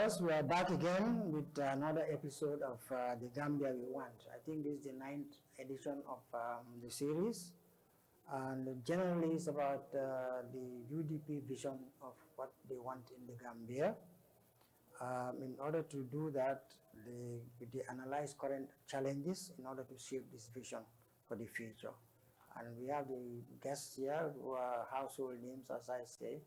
viewers, we are back again with another episode of the Gambia We Want. I think this is the 9th edition of the series, and generally it's about the UDP vision of what they want in the Gambia. In order to do that, they analyze current challenges in order to shape this vision for the future. And we have the guests here who are household names, as I say,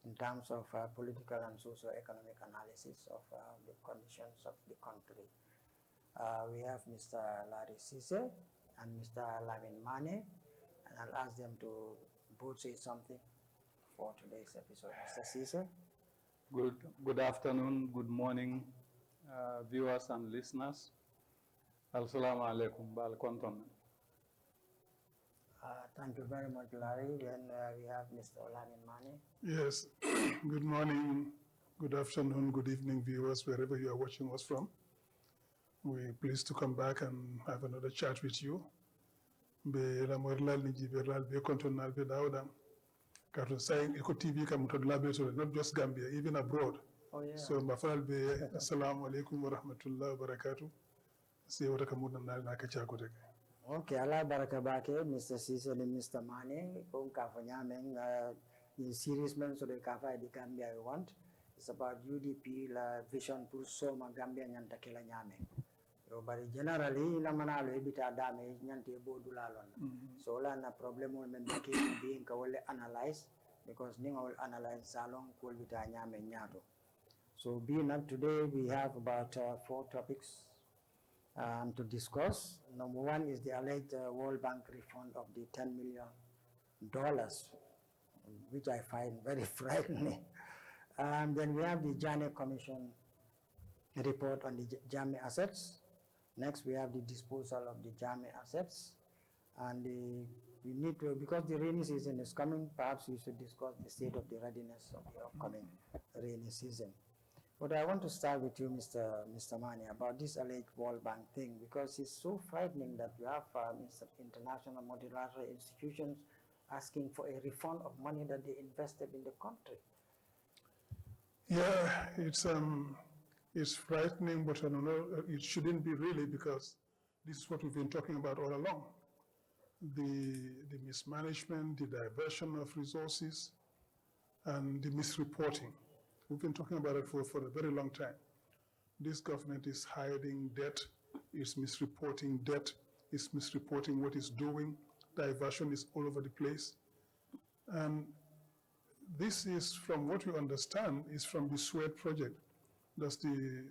in terms of political and socio-economic analysis of the conditions of the country. We have Mr. Larry Cisse and Mr. Lamin Mane, and I'll ask them to both say something for today's episode. Mr. Cisse. Good afternoon, good morning, viewers and listeners. Assalamu alaikum, bal konton. Thank you very much, Larry. Then we have Mr. Lamin Mane. Yes, good morning, good afternoon, good evening, viewers, wherever you are watching us from. We're pleased to come back and have another chat with you. Be ramorlal ni jiberlal be kontonal be dawdam. Carton saying Eco TV come not just Gambia, even abroad. Oh, yeah. So mafal be assalamu alaikum wa rahmatullahi wa barakatuh. See what I can do. Okay, Allah barakabake, Mr. Cisse and Mr. Mane, kung kafanyameng in series men so the kafa the Gambia We Want. It's about UDP la vision pour soma Gambia nyanta kila nyame. Yo bari generally la manalo ebita dame nyante bodu lalon. So la na problem will men being ka wole analyze because ninga will analyze salon kul bita nyame nyato. So being up today we have about 4 topics to discuss. Number 1 is the alleged World Bank refund of the $10 million, which I find very frightening. Then we have the Janneh Commission report on the Janneh assets. Next, we have the disposal of the Janneh assets. And we need to, because the rainy season is coming, perhaps we should discuss the state of the readiness of the upcoming rainy season. But I want to start with you, Mr. Mane, about this alleged World Bank thing, because it's so frightening that you have international multilateral institutions asking for a refund of money that they invested in the country. Yeah, it's frightening, but I don't know, it shouldn't be really, because this is what we've been talking about all along. The mismanagement, the diversion of resources, and the misreporting. We've been talking about it for a very long time. This government is hiding debt, is misreporting debt, is misreporting what it's doing. Diversion is all over the place. And this is, from what we understand, is from the SUED project. That's the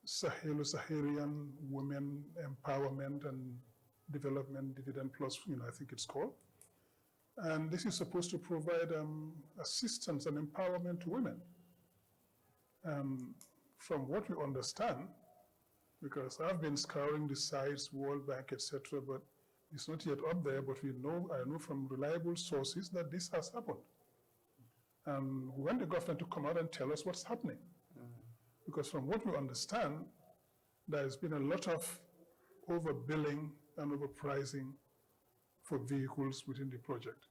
Sahelo-Saharian Women Empowerment and Development Dividend Plus, I think it's called. And this is supposed to provide assistance and empowerment to women. From what we understand, because I've been scouring the sites, World Bank, etc., but it's not yet up there, but I know from reliable sources that this has happened. And we want the government to come out and tell us what's happening. Because from what we understand, there's been a lot of overbilling and overpricing for vehicles within the project.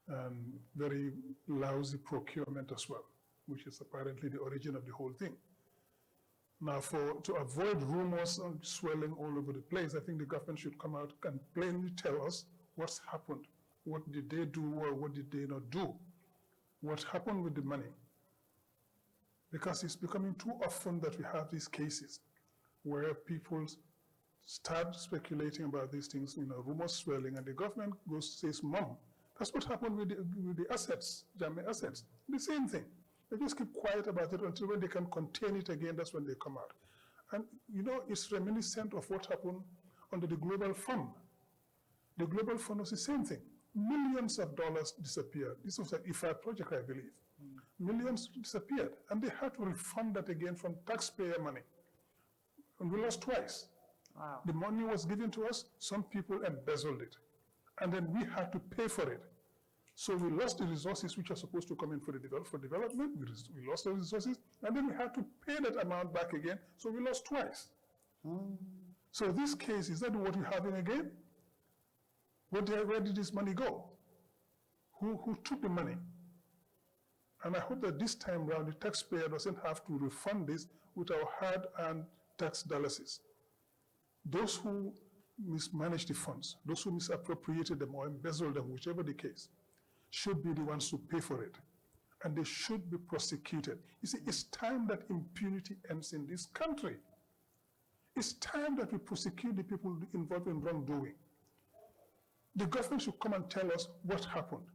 And very lousy procurement as well, which is apparently the origin of the whole thing. Now, to avoid rumors and swelling all over the place, I think the government should come out and plainly tell us what's happened. What did they do or what did they not do? What happened with the money? Because it's becoming too often that we have these cases where people start speculating about these things, rumors swelling, and the government says, Mom, that's what happened with the assets, Janneh assets. The same thing. They just keep quiet about it until when they can contain it again, that's when they come out. And, it's reminiscent of what happened under the Global Fund. The Global Fund was the same thing. Millions of dollars disappeared. This was an IFA project, I believe. Millions disappeared. And they had to refund that again from taxpayer money. And we lost twice. Wow. The money was given to us, some people embezzled it. And then we had to pay for it. So we lost the resources which are supposed to come in for development. We lost those resources, and then we had to pay that amount back again. So we lost twice. So this case, is that what we're having again? Where did this money go? Who took the money? And I hope that this time round, the taxpayer doesn't have to refund this with our hard-earned tax dollars. Those who mismanage the funds, those who misappropriated them or embezzled them, whichever the case, should be the ones to pay for it. And they should be prosecuted. You see, it's time that impunity ends in this country. It's time that we prosecute the people involved in wrongdoing. The government should come and tell us what happened.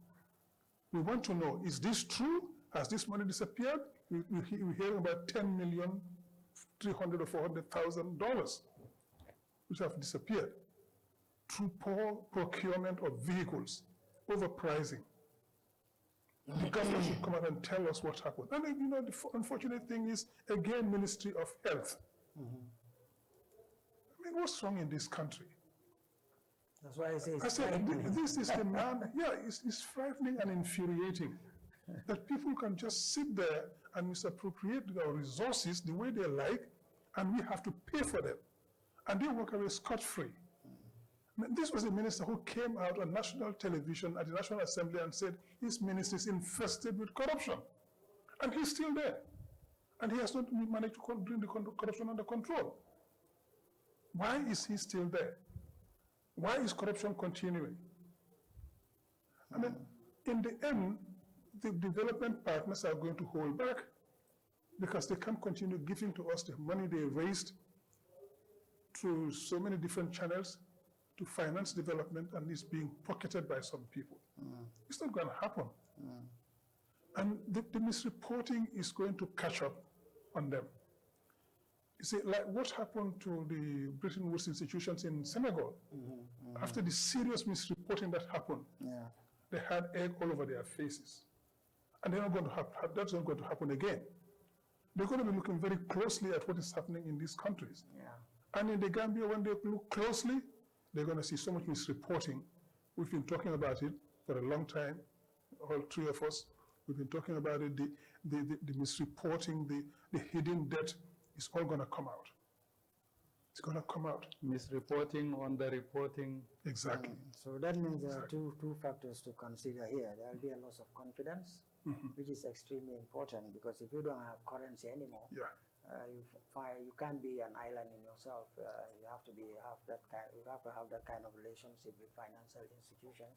We want to know, is this true? Has this money disappeared? We hear about $10,300,000 or $400,000 which have disappeared through poor procurement of vehicles, overpricing. The government should come out and tell us what happened. And you know, the unfortunate thing is, again, Ministry of Health. I mean, what's wrong in this country? That's why I say I said, this is the man, yeah, it's frightening and infuriating that people can just sit there and misappropriate our resources the way they like, and we have to pay for them. And they walk away scot-free. I mean, this was a minister who came out on national television at the National Assembly and said his ministry is infested with corruption. And he's still there. And he has not managed to bring the corruption under control. Why is he still there? Why is corruption continuing? I mean, in the end, the development partners are going to hold back because they can't continue giving to us the money they raised through so many different channels to finance development, and it's being pocketed by some people. It's not going to happen. And the misreporting is going to catch up on them. You see, like what happened to the Bretton Woods institutions in Senegal? After the serious misreporting that happened, they had egg all over their faces. And they're not going to that's not going to happen again. They're going to be looking very closely at what is happening in these countries. And in the Gambia, when they look closely, they're going to see so much misreporting. We've been talking about it for a long time, all three of us. We've been talking about it, the misreporting, the hidden debt is all going to come out. It's going to come out. Misreporting, underreporting. Exactly. So that means there are two factors to consider here. There will be a loss of confidence, which is extremely important, because if you don't have currency anymore, you can't be an island in yourself. You have to have that kind of relationship with financial institutions,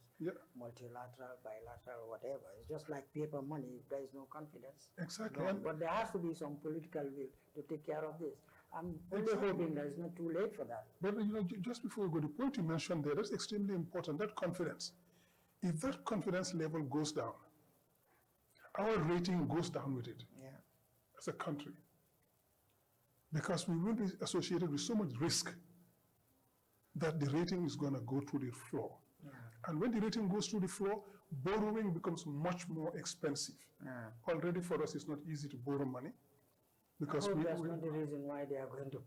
multilateral, bilateral, whatever. It's just like paper money. If there is no confidence, exactly. But there has to be some political will to take care of this. I'm only hoping that it's not too late for that. But you know, just before we go, the point you mentioned there, that's extremely important. That confidence. If that confidence level goes down, our rating goes down with it. As a country. Because we will be associated with so much risk that the rating is going to go through the floor. And when the rating goes through the floor, borrowing becomes much more expensive. Already for us, it's not easy to borrow money. Because that's not the reason why they are going to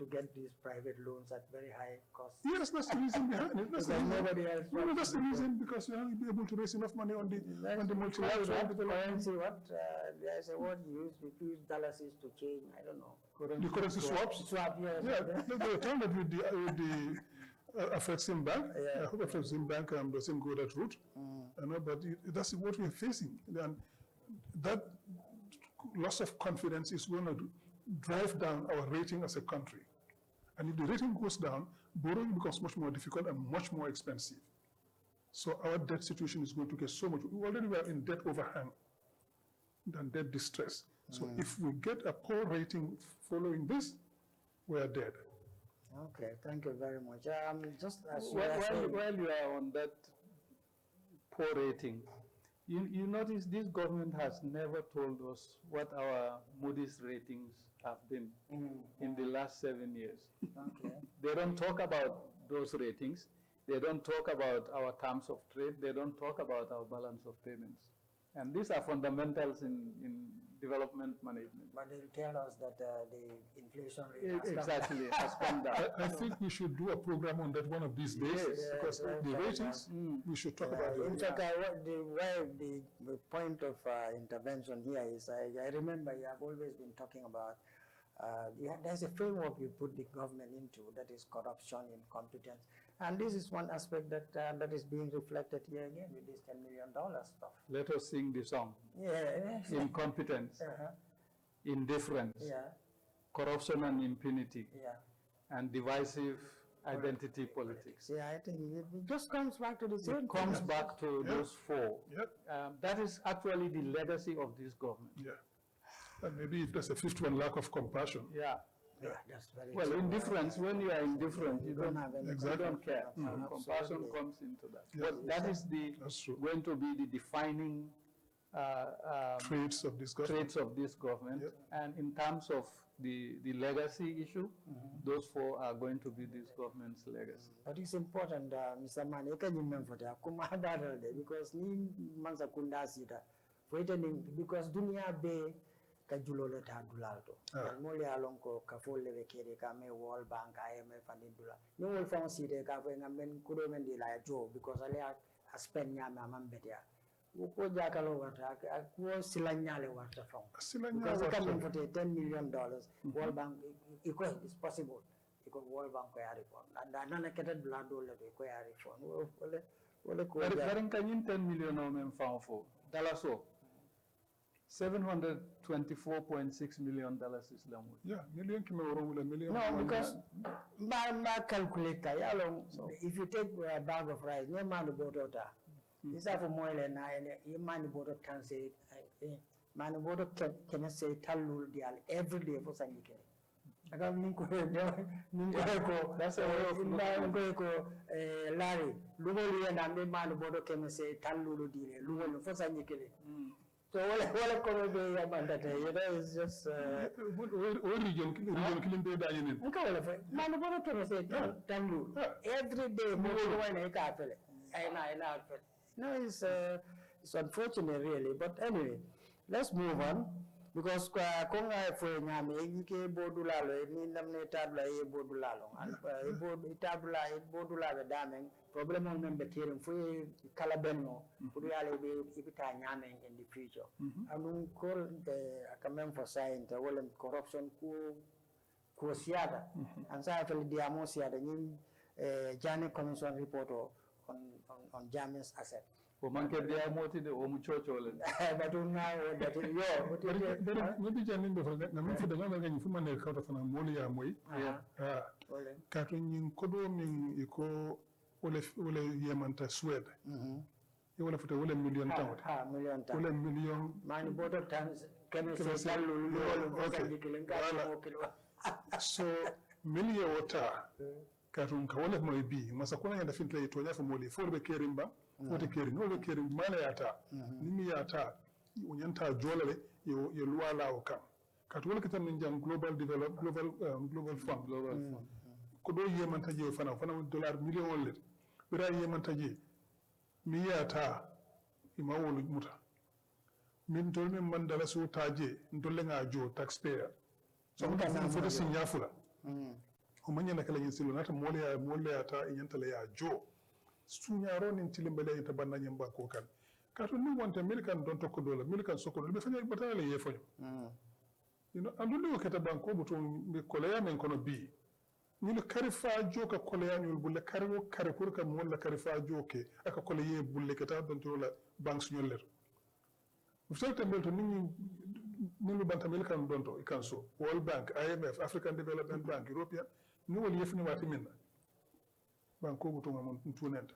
get these private loans at very high cost. Yes, that's the reason behind it. That's the reason. Nobody else. No, that's the reason, because you'll be able to raise enough money on the multilateral development. Currency, there's a word used, we use dollars to change, I don't know. The currency swaps? Swap, yes. Yeah, they were talking about with the Afrexim Bank. I hope Afrexim Bank doesn't go that route. I know, but that's what we're facing. And that loss of confidence is going to drive down our rating as a country. And if the rating goes down, borrowing becomes much more difficult and much more expensive. So our debt situation is going to get so much. We already were in debt overhang and debt distress. So if we get a poor rating following this, we are dead. Okay, thank you very much. Just as while you are on that poor rating, you notice this government has never told us what our Moody's ratings have been in the last 7 years. They don't talk about those ratings. They don't talk about our terms of trade. They don't talk about our balance of payments. And these are fundamentals in development management. But they'll tell us that the inflation rate has come down. I think we should do a program on that one of these days, because the ratings, we should talk about it. In fact, the point of intervention here is, I remember you have always been talking about, there's a framework you put the government into, that is corruption, incompetence. And this is one aspect that that is being reflected here again with this $10 million stuff. Let us sing the song. Yeah. Incompetence, indifference, corruption and impunity, and divisive identity politics. Yeah, I think it just comes back to the same. It comes back to those four. Yep. That is actually the legacy of this government. Yeah. And maybe if there's a fifth one, lack of compassion. Yeah. Yeah, that's very Well, true. indifference, when you are indifferent, you don't have any Exactly. you don't care. Compassion Absolutely. comes into that. Yeah. But that is That's true. going to be the defining Traits of this government. traits of this government. Yep. And in terms of the legacy issue, those four are going to be this government's legacy. But it's important, Mr. Man, you can remember that because ni mansa kunda sida. Because dunia be kajulole ta dulalto. Mole alonko kafole vekere kame World Bank, IMF and dula. You will find sida kafe ngamen kudo mendi la jo because ale a spend nyama mambetia. Uko jakalo wata ko silanyale wata from. Because it can for $10 million. World Bank is possible. Because World Bank ko yari fon. And nana ketat blado le ko yari fon. Wole ko But can you 10 million of them found for $so $724.6 million is the money. Yeah, million million. No, because my calculator, if you take a bag of rice, no man about water. It's for more than a man about can say, man about can say talul dial every day for Sanjike. I got Ninko, that's a way of Larry, Lumoli and I man about can say talulu deal, Lumoli for Sanjike. So what could be about that? It's just region killing the dining. Man about to say talulu every day more than a couple. No, it's unfortunate really, but anyway, let's move on because konga for nyame yike bodulalo ni namne tabla e bodulalo and tabla e bodulalo dameng problem on membe tirim for kala benno pour yale be ibita nyame in the future and call the kamem for science wala corruption ko siada and sa fel diamo siada ni jane commission report on Jammeh's asset. O manke dia moti de o mu chocho le. But now that yo, maybe Jamin before that, na mfi daga ngani fuma ne kauta fana moli ya moi. Kato nyin kodo min iko ole yemanta Swede. Wala futa wala million town. Million town. Wala million. Mani bodo towns can say So million water. Katun ka wala moy bi masa kuna yanda fin play to nyafa moli fo be kerimba fote kerim no be kerim mala yata nimi yata unyanta jolale yo luwala o kan katu wala kitam njam global fund ko do yemanta je fana dollar million wala bira yemanta je mi yata ima wolu muta min tol min mandala so taje ndolle nga jo taxpayer so mo tan foto signafula umanya na kala yinsilo nata mole ya ta inyanta la ya jo sunyaro nin tilimbele yita banna nyamba ko kan kato ni wonta milikan don tokko dola milikan sokko be fanya batale ye fanyo you know andu ko keta banko buton be koleya men kono bi ni le karifa jo ka koleya ni bulle karwo kare pour ka mo la karifa jo ke aka koleye bulle keta don to la banks nyoller ufta tambel to ni lu banta milikan don to ikanso World Bank IMF African Development Bank European ni wali yefni wati minna banko buto ngamon tunenta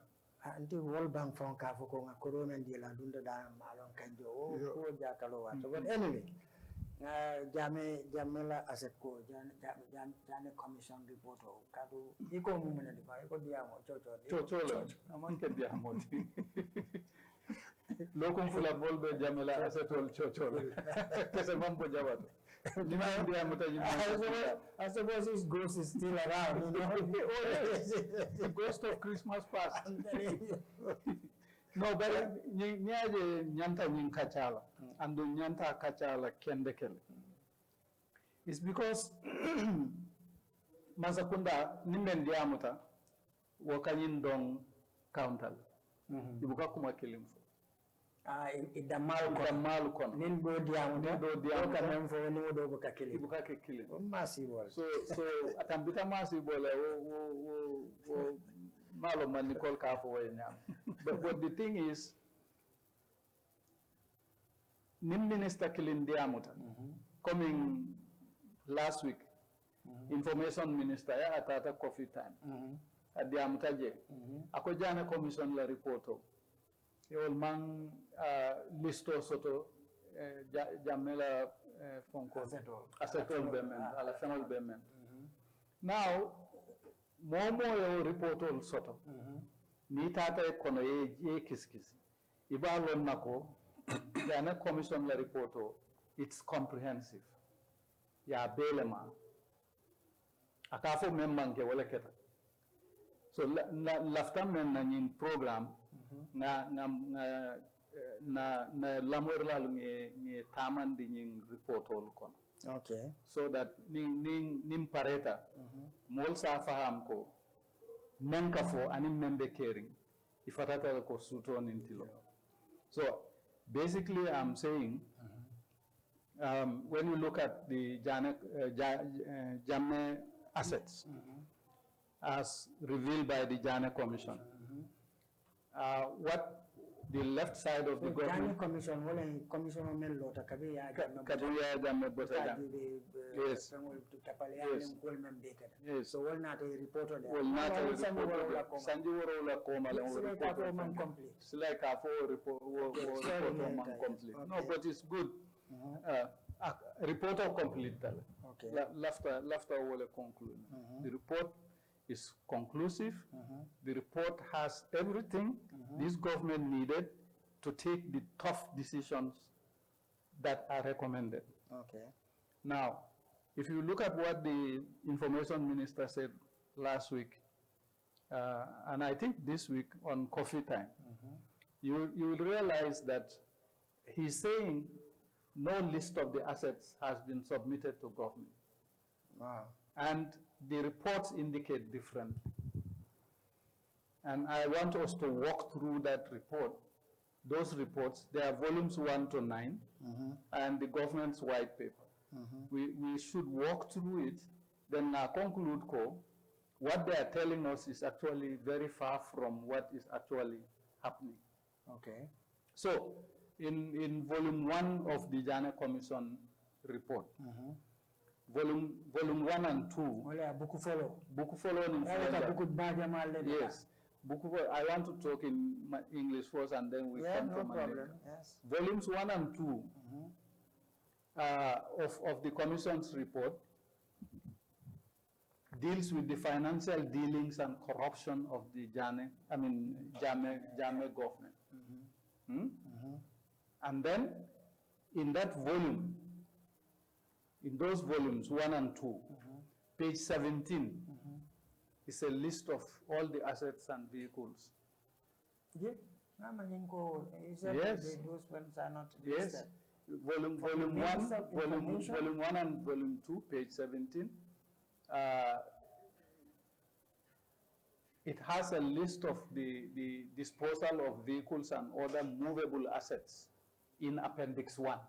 anti World Bank fon ka fo ko nga corona ndi la dunda da malon kanjo ko jakalo wato but anyway jamela asset ko jane commission report o kadu iko mumena di ba iko diamo chocho amon ke diamo lokum fula bolbe jamela asset ol chocho kese mambo jabato I suppose his ghost is still around, you know. The ghost of Christmas past. No, but nyaje nyanta kachala, and do nyanta kachala kendekele. It's because Masakunda nimen diamuta wakanyin dong counter. Ibuka kuma kilimfo. Idamal kon nin do diamu ka men fo ni do ko kakili ibuka ke kili massive so atambita massive bola wo malo man Nicole Kafo but the thing is, Nim Minister Kilindiamuta, coming last week, Information Minister, ya atata coffee time. At the Amutaje, ako jana commission la reporto. Yol mang listo soto jamela fonko assetol bemen ala fenol bemen. Now momo yo reporto soto. Ni tata kono ye kiskis. Iba lon nako jana commission la reporto, it's comprehensive. Ya belema. Akafo memman ke wala keta. So laftam men na program na lamor la ni taman di ning report all kon. Okay. So that ning pareta mol sa faham ko men ka fo ani membe caring ifatata ko suto nintilo. So basically I'm saying when you look at the Jamme assets as revealed by the Jana Commission. What the left side of the government... Commission, wala commission o melo takabi ya Jamme Botega. Yes. Yes. So wala na reporter there. Well, not a report. Sanji wala koma le report man complete. It's like a full report man complete. No, but it's good. Reporter complete. Okay. Lafta wala conclude. The report is conclusive. The report has everything this government needed to take the tough decisions that are recommended. Okay. Now, if you look at what the information minister said last week, and I think this week on Coffee Time, you will realize that he's saying no list of the assets has been submitted to government. Wow. And the reports indicate different. And I want us to walk through that report. Those reports, they are volumes 1 to 9, and the government's white paper. We should walk through it, then conclude what they are telling us is actually very far from what is actually happening. Okay. So, in volume 1 of the Jana Commission report, volume 1 and 2. Book follow. Book follow in yes. I want to talk in English first and then we come to Mandela. Yes. Volumes 1 and 2 of the Commission's report deals with the financial dealings and corruption of the Jame government. And then in that volume, in those volumes 1 and 2, page 17 is a list of all the assets and vehicles. Yeah. Yes. Those ones are not yes. listed. Volume 1 and volume 2, page 17. It has a list of the disposal of vehicles and other movable assets in Appendix 1.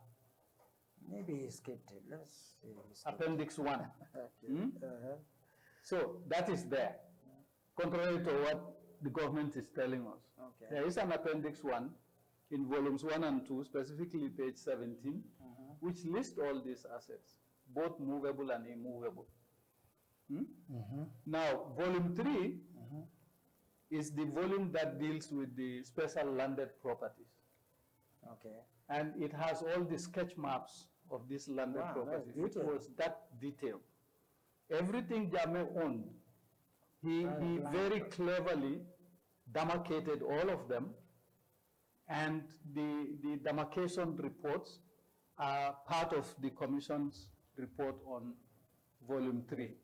Maybe he skipped it. Let's see. Appendix 1. Okay. So that is there, contrary to what the government is telling us. Okay. There is an Appendix 1 in volumes 1 and 2, specifically page 17, which lists all these assets, both movable and immovable. Now, volume 3 is the volume that deals with the special landed properties. Okay. And it has all the sketch maps of these landed properties. It was that detailed. Everything Jame owned, he very cleverly demarcated all of them, and the demarcation reports are part of the Commission's report on volume 3.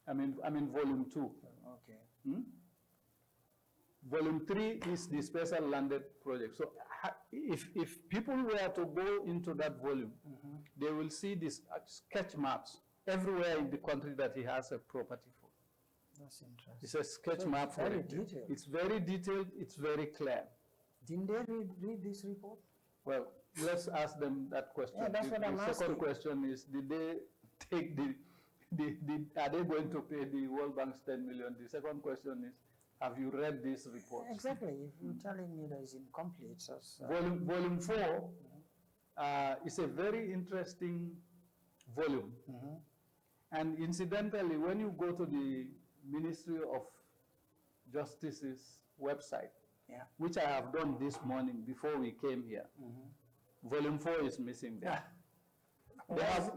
I mean volume 2. Okay. Volume 3 is the special landed project. So if people were to go into that volume, they will see these sketch maps everywhere in the country that he has a property for. That's interesting. It's a sketch map for it. Detailed. It's very detailed, it's very clear. Didn't they read this report? Well, let's ask them that question. Yeah, that's what I'm asking. The second question is, did they take are they going to pay the World Bank's 10 million? The second question is, Have you read these reports? Exactly. If you're telling me that it's incomplete, so Volume 4 is a very interesting volume. And incidentally, when you go to the Ministry of Justice's website, which I have done this morning before we came here, Volume 4 is missing there. They have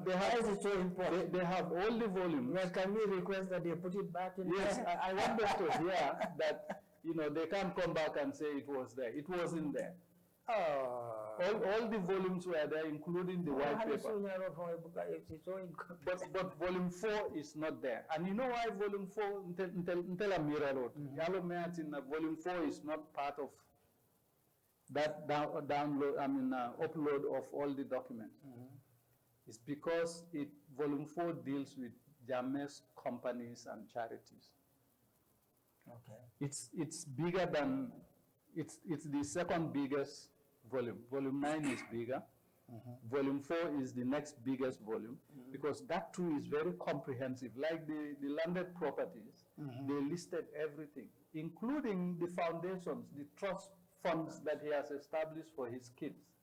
all the volumes. Well, can we request that they put it back in Yes, there? I want them to hear that, they can't come back and say it was there. It wasn't there. All the volumes were there, including the white paper. But volume 4 is not there. And you know why volume 4, volume 4 is not part of that upload of all the documents. It's because volume 4 deals with Jammeh's companies and charities. Okay. It's bigger than, it's the second biggest volume. Volume 9 is bigger. Volume 4 is the next biggest volume, because that too is very comprehensive. Like the landed properties, they listed everything, including the foundations, the trust funds that he has established for his kids.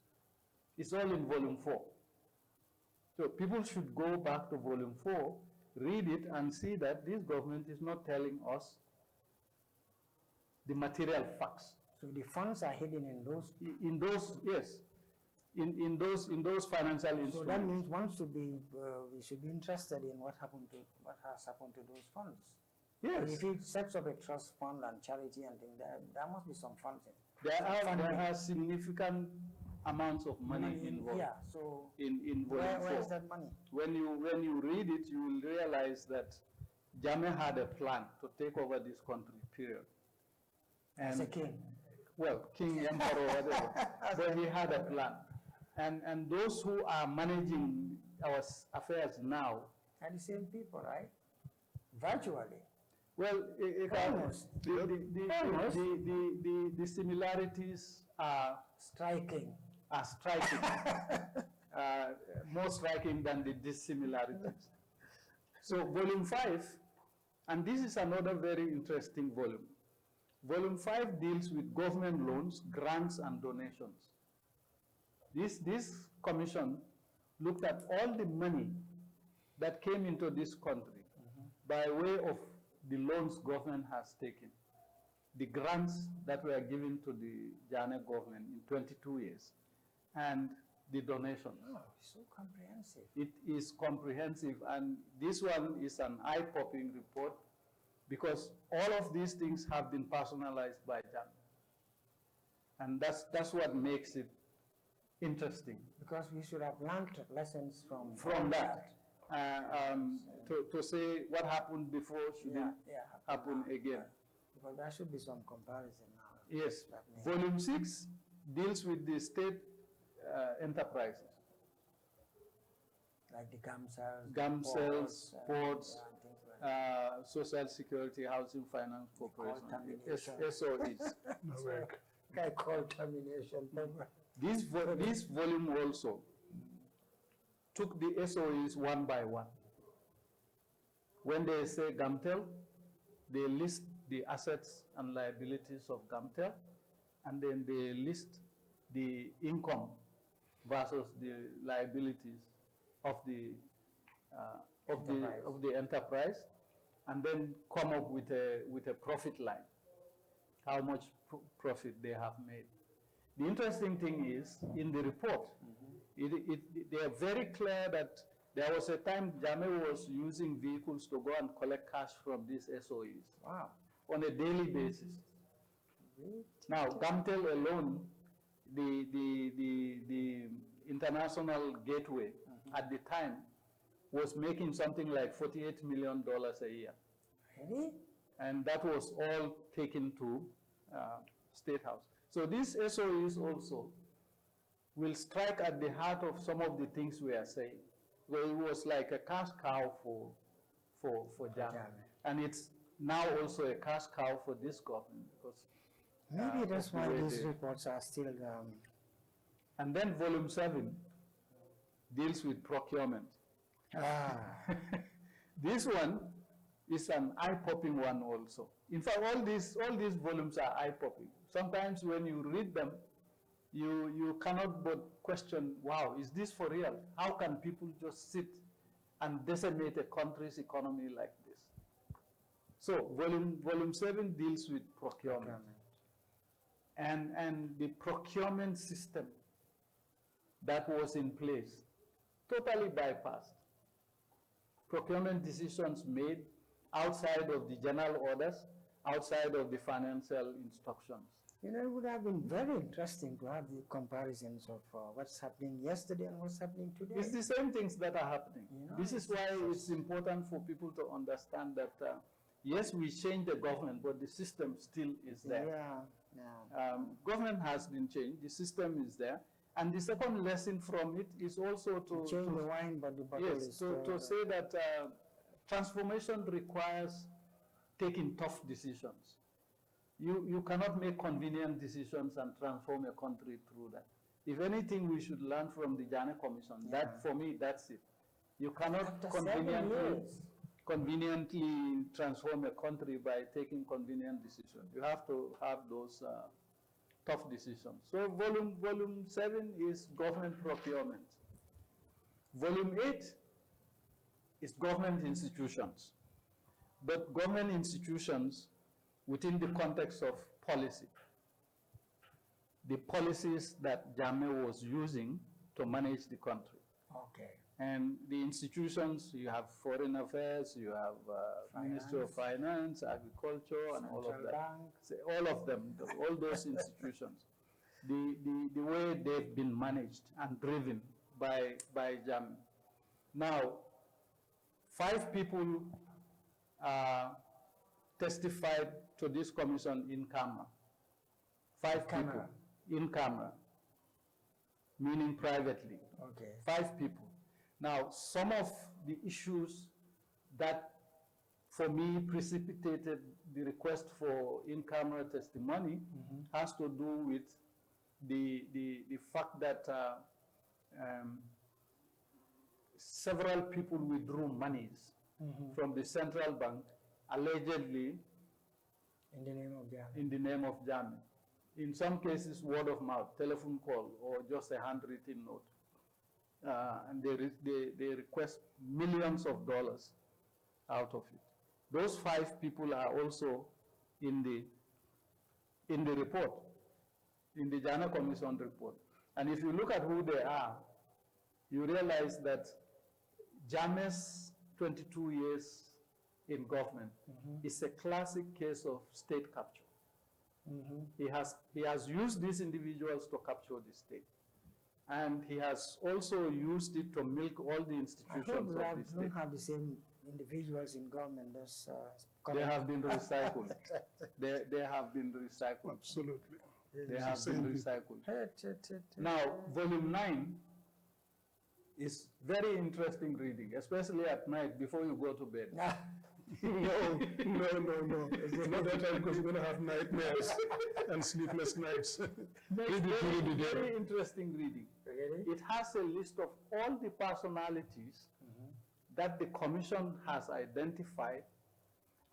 It's all in volume 4. So people should go back to volume 4, read it, and see that this government is not telling us the material facts. So the funds are hidden in those. Yes, in those financial instruments. So that means we should be interested in what has happened to those funds. Yes. If he sets up a trust fund and charity and things, there must be some funds in. There are significant amounts of money involved. Yeah. So in volume 4. Where is that money? When you read it, you will realize that Jammeh had a plan to take over this country. Period. As a king. Well, king, emperor, whatever. But he had a plan. And those who are managing our affairs now are the same people, right? Virtually. Well, Almost. the similarities are striking. More striking than the dissimilarities. So volume 5, and this is another very interesting volume. Volume 5 deals with government loans, grants, and donations. This commission looked at all the money that came into this country by way of the loans government has taken, the grants that were given to the Jammeh government in 22 years, and the donations. Oh, so comprehensive. It is comprehensive, and this one is an eye-popping report, because all of these things have been personalized by Jammeh. And that's what makes it interesting. Because we should have learned lessons from that. To say what happened before shouldn't happen again. Because there should be some comparison now. Yes. Volume 6 deals with the state enterprises. Like the GAMCELs, ports, Social Security, Housing Finance Corporation, SOEs. I call termination. This volume also took the SOEs one by one. When they say GAMTEL, they list the assets and liabilities of GAMTEL, and then they list the income versus the liabilities of the enterprise, and then come up with a profit line, how much profit they have made. The interesting thing is, in the report, they are very clear that there was a time Jammeh was using vehicles to go and collect cash from these SOEs. Wow. On a daily basis. Now, GAMTEL alone, the international gateway at the time was making something like $48 million a year. Really? And that was all taken to State House. So these SOEs also will strike at the heart of some of the things we are saying. Well, it was like a cash cow for Jammeh. And it's now also a cash cow for this government. Because maybe that's why these reports are still... And then volume 7 deals with procurement. This one is an eye-popping one also. In fact, all these volumes are eye-popping. Sometimes when you read them, you cannot but question, wow, is this for real? How can people just sit and decimate a country's economy like this? So volume 7 deals with procurement. And the procurement system that was in place totally bypassed. Procurement decisions made outside of the general orders, outside of the financial instructions. You know, it would have been very interesting to have the comparisons of what's happening yesterday and what's happening today. It's the same things that are happening. You know, this is why it's important for people to understand that, yes, we change the government, but the system still is there. Government has been changed, the system is there. And the second lesson from it is also to change the wine, but the bottle is to say that transformation requires taking tough decisions. You cannot make convenient decisions and transform a country through that. If anything, we should learn from the Jana Commission. That, for me, that's it. You cannot conveniently transform a country by taking convenient decisions. You have to have those tough decisions. So volume 7 is government procurement. Volume 8 is government institutions. But government institutions within the context of policy. The policies that Jammeh was using to manage the country. Okay. And the institutions, you have foreign affairs, you have Ministry of Finance, agriculture, and all of that. So all of them, all those institutions. The way they've been managed and driven by Jammeh. Now, 5 people testified to this commission in camera. 5 people in camera, meaning privately. Okay. 5 people. Now, some of the issues that, for me, precipitated the request for in-camera testimony has to do with the fact that several people withdrew monies from the central bank, allegedly in the name of Jammeh. In the name of Jammeh. In some cases, word of mouth, telephone call, or just a handwritten note. And they request millions of dollars out of it. Those 5 people are also in the report, in the Jana Commission report. And if you look at who they are, you realize that Jammeh's 22 years in government is a classic case of state capture. He has used these individuals to capture the state. And he has also used it to milk all the institutions of the state. Don't have the same individuals in government. They have been recycled. they have been recycled. Absolutely. They have been recycled. Now, volume 9 is very interesting reading, especially at night before you go to bed. No. It's not that time, because you're going to have nightmares and sleepless nights. Very interesting reading. Really? It has a list of all the personalities that the commission has identified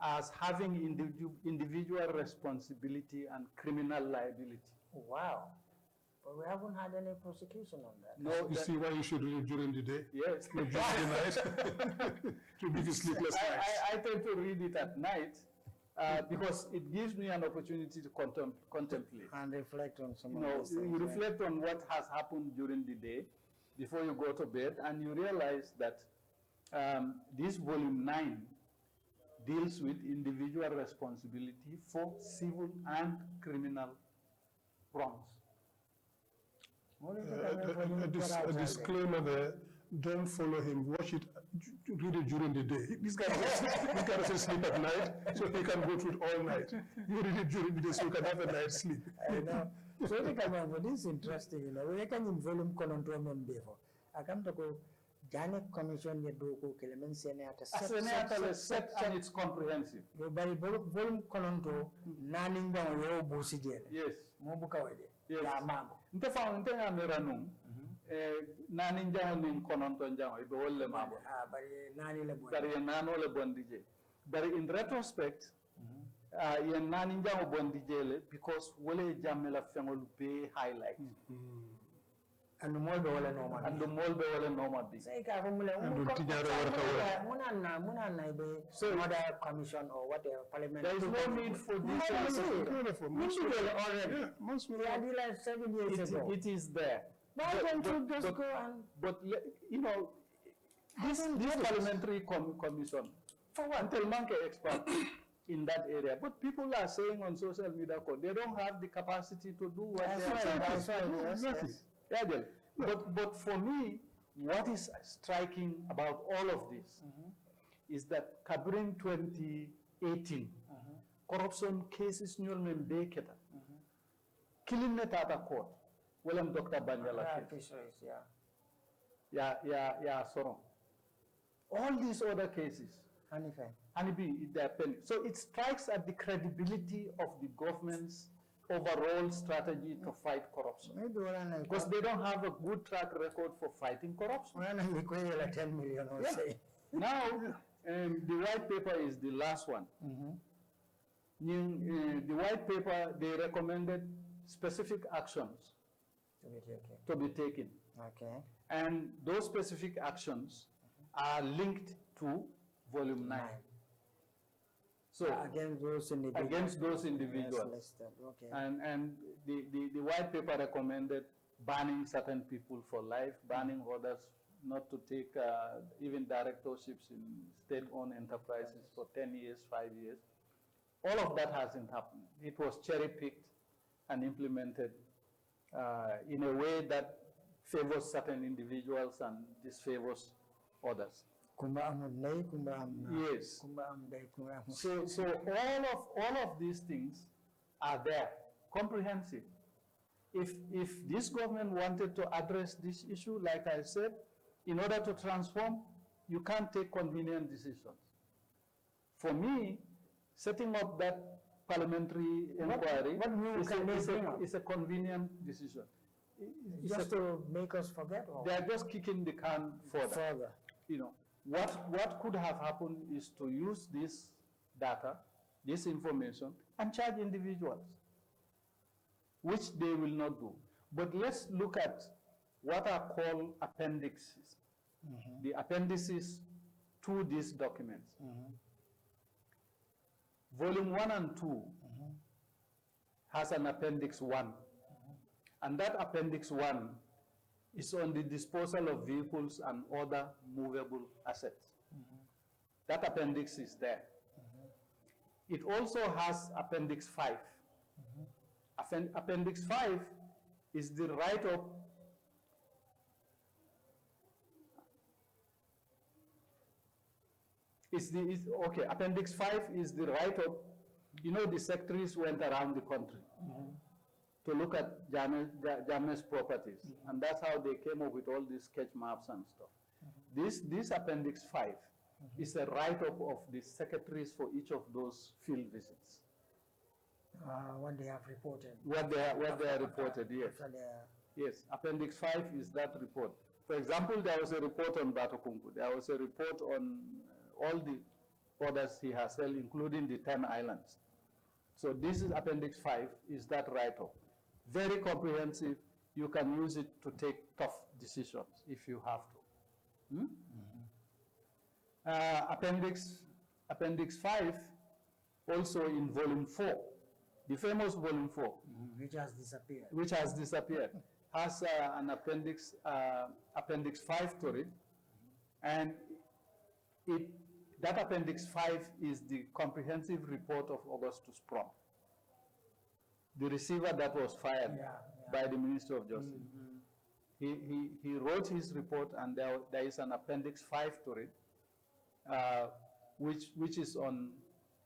as having individual responsibility and criminal liability. Wow. But we haven't had any prosecution on that. No, You see why you should read during the day? Yes. Not during the night. To give you sleepless nights. I tend to read it at night because it gives me an opportunity to contemplate. And reflect on some You of know, those things. you reflect on what has happened during the day before you go to bed, and you realize that this volume 9 deals with individual responsibility for civil and criminal wrongs. A disclaimer there, don't follow him, watch it, read it during the day. This guy doesn't sleep at night, so he can go through it all night. You read it during the day so you can have a night's sleep. I know. So this is interesting, you know. We can volume conontomen before. I come to go Jana Commission ye do ko kelemen senata set and it's comprehensive. Go bari volume cononto naning ba yo bosi jele. Yes. Mo buka wede. Yes. Ya mambo. Nte fa nte ngamira nung nani njango nin kononto njango ibe wolle mabo. Bari nani le bondi. Bari nano le bondi je. But in retrospect, yen nani njango bondi jele because wole jamela fengol be highlight. And the molbe wala normal. And the molbe wala normal be. Say ka formula muna be so another commission or whatever parliament. There is no need for this. Already. Yeah, most will. Yeah, like 7 years ago. It is there. Why don't you just go and? But you know, this parliamentary commission For what? until monkey expert in that area. But people are saying on social media, they don't have the capacity to do what they are saying. Exactly. Yeah, but for me, what is striking about all of this is that covering 2018, corruption cases nyolmen beketa, killing netata court, William Dr. Banjala case. Yeah, sorrow. All these other cases, they're pending. So it strikes at the credibility of the government's overall strategy to fight corruption. Because they don't have a good track record for fighting corruption. 10 million or say. Now, the white paper is the last one. The white paper, they recommended specific actions to be taken. Okay. And those specific actions are linked to Volume 9. So against those individuals. Okay. And the white paper recommended banning certain people for life, banning others not to take even directorships in state-owned enterprises for 10 years, 5 years. All of that hasn't happened. It was cherry-picked and implemented in a way that favors certain individuals and disfavors others. Yes. So all of these things are there, comprehensive. If this government wanted to address this issue, like I said, in order to transform, you can't take convenient decisions. For me, setting up that parliamentary inquiry is a convenient decision. Just to make us forget? Or? They are just kicking the can further. You know, what could have happened is to use this data, this information, and charge individuals, which they will not do. But let's look at what are called appendices, the appendices to these documents. Volume 1 and 2 has an Appendix 1. And that Appendix 1 is on the disposal of vehicles and other movable assets. That appendix is there. It also has Appendix 5. Appendix 5 is the write-up Appendix 5 is the write-up. You know, the secretaries went around the country to look at Jammeh's properties, and that's how they came up with all these sketch maps and stuff. This Appendix 5 is a write-up of the secretaries for each of those field visits. What they have reported. What they are reported, yes. Yes, Appendix 5 is that report. For example, there was a report on Batokungu. There was a report on all the orders he has held, including the 10 islands. So this is Appendix 5, is that write-up. Very comprehensive. You can use it to take tough decisions if you have to. Appendix 5, also in Volume 4, the famous Volume 4. Which has disappeared. Has an Appendix 5 to it. And that Appendix 5 is the comprehensive report of Augustus Prom, the receiver that was fired by the Minister of Justice. He wrote his report, and there is an Appendix 5 to it, which is on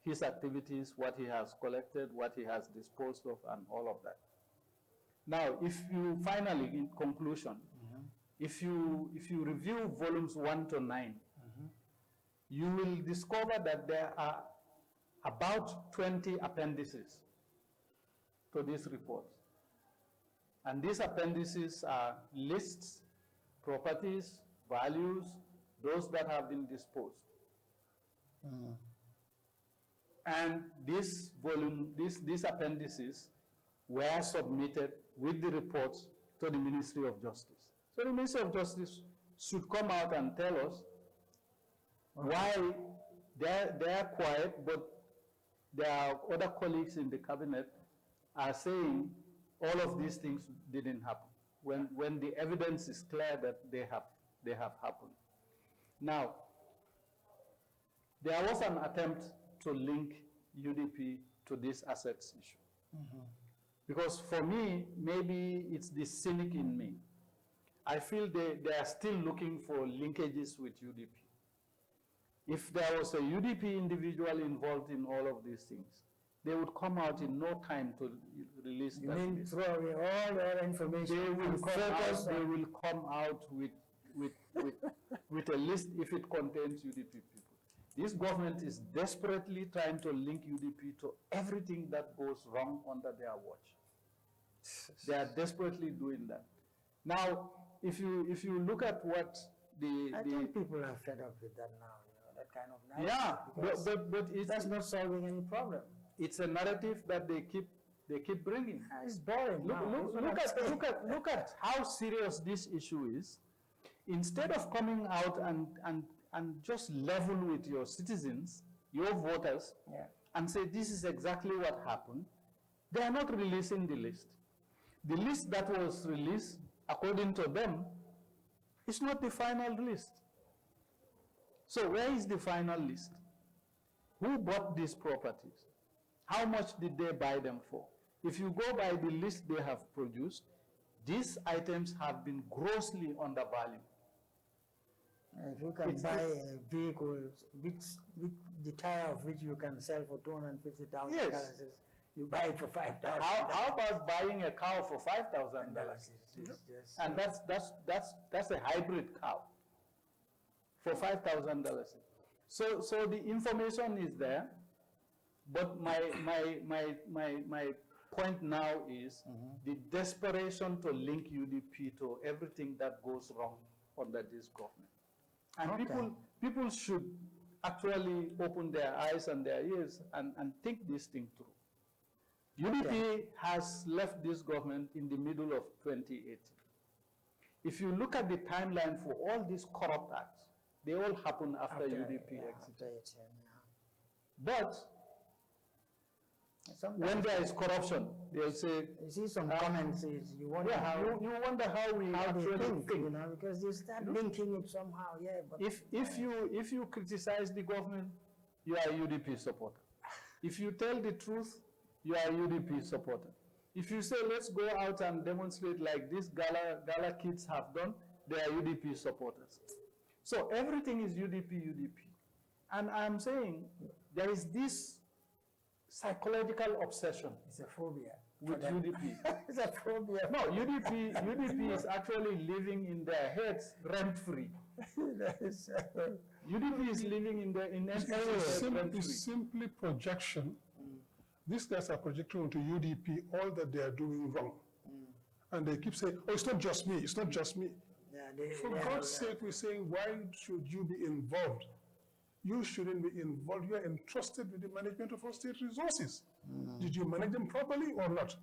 his activities, what he has collected, what he has disposed of, and all of that. Now, if you finally, in conclusion, if you review volumes 1 to 9, you will discover that there are about 20 appendices to this report. And these appendices are lists, properties, values, those that have been disposed. And this volume, these appendices were submitted with the reports to the Ministry of Justice. So the Ministry of Justice should come out and tell us why they're quiet, but their other colleagues in the cabinet are saying all of these things didn't happen, when the evidence is clear that they have happened. Now, there was an attempt to link UDP to this assets issue. Because for me, maybe it's the cynic in me. I feel they are still looking for linkages with UDP. If there was a UDP individual involved in all of these things, they would come out in no time to release that. You mean throw away all their information? They will come out with a list if it contains UDP people. This government is desperately trying to link UDP to everything that goes wrong under their watch. They are desperately doing that. Now, if you look at what I think people are fed up with that now, that kind of narrative. Yeah, but that's not solving any problem. It's a narrative that they keep bringing. It's boring. Look at how serious this issue is. Instead of coming out and just level with your citizens, your voters, and say this is exactly what happened, they are not releasing the list. The list that was released, according to them, is not the final list. So where is the final list? Who bought these properties? How much did they buy them for? If you go by the list they have produced, these items have been grossly undervalued. If you can buy a vehicle with the tire of which you can sell for $250,000, yes, you buy it for $5,000. How about buying a cow for $5,000? And that's a hybrid cow for $5,000. So the information is there, but my point now is the desperation to link UDP to everything that goes wrong under this government. And people should actually open their eyes and their ears and think this thing through. UDP has left this government in the middle of 2018. If you look at the timeline for all these corrupt acts, they all happen after UDP exit. But when there is corruption, they'll say. You see some comments. You wonder how. You wonder how we actually think. Because they start linking it somehow. Yeah. But if you criticize the government, you are a UDP supporter. If you tell the truth, you are a UDP supporter. If you say let's go out and demonstrate like these gala kids have done, they are UDP supporters. So everything is UDP. And I'm saying there is this psychological obsession. It's a phobia. With UDP. It's a phobia. No, UDP is actually living in their heads rent-free. UDP is living in it's simply projection. These guys are projecting onto UDP all that they are doing wrong. And they keep saying, oh, it's not just me, it's not just me. For God's sake, we're saying, why should you be involved? You shouldn't be involved. You are entrusted with the management of our state resources. Did you manage them properly or not?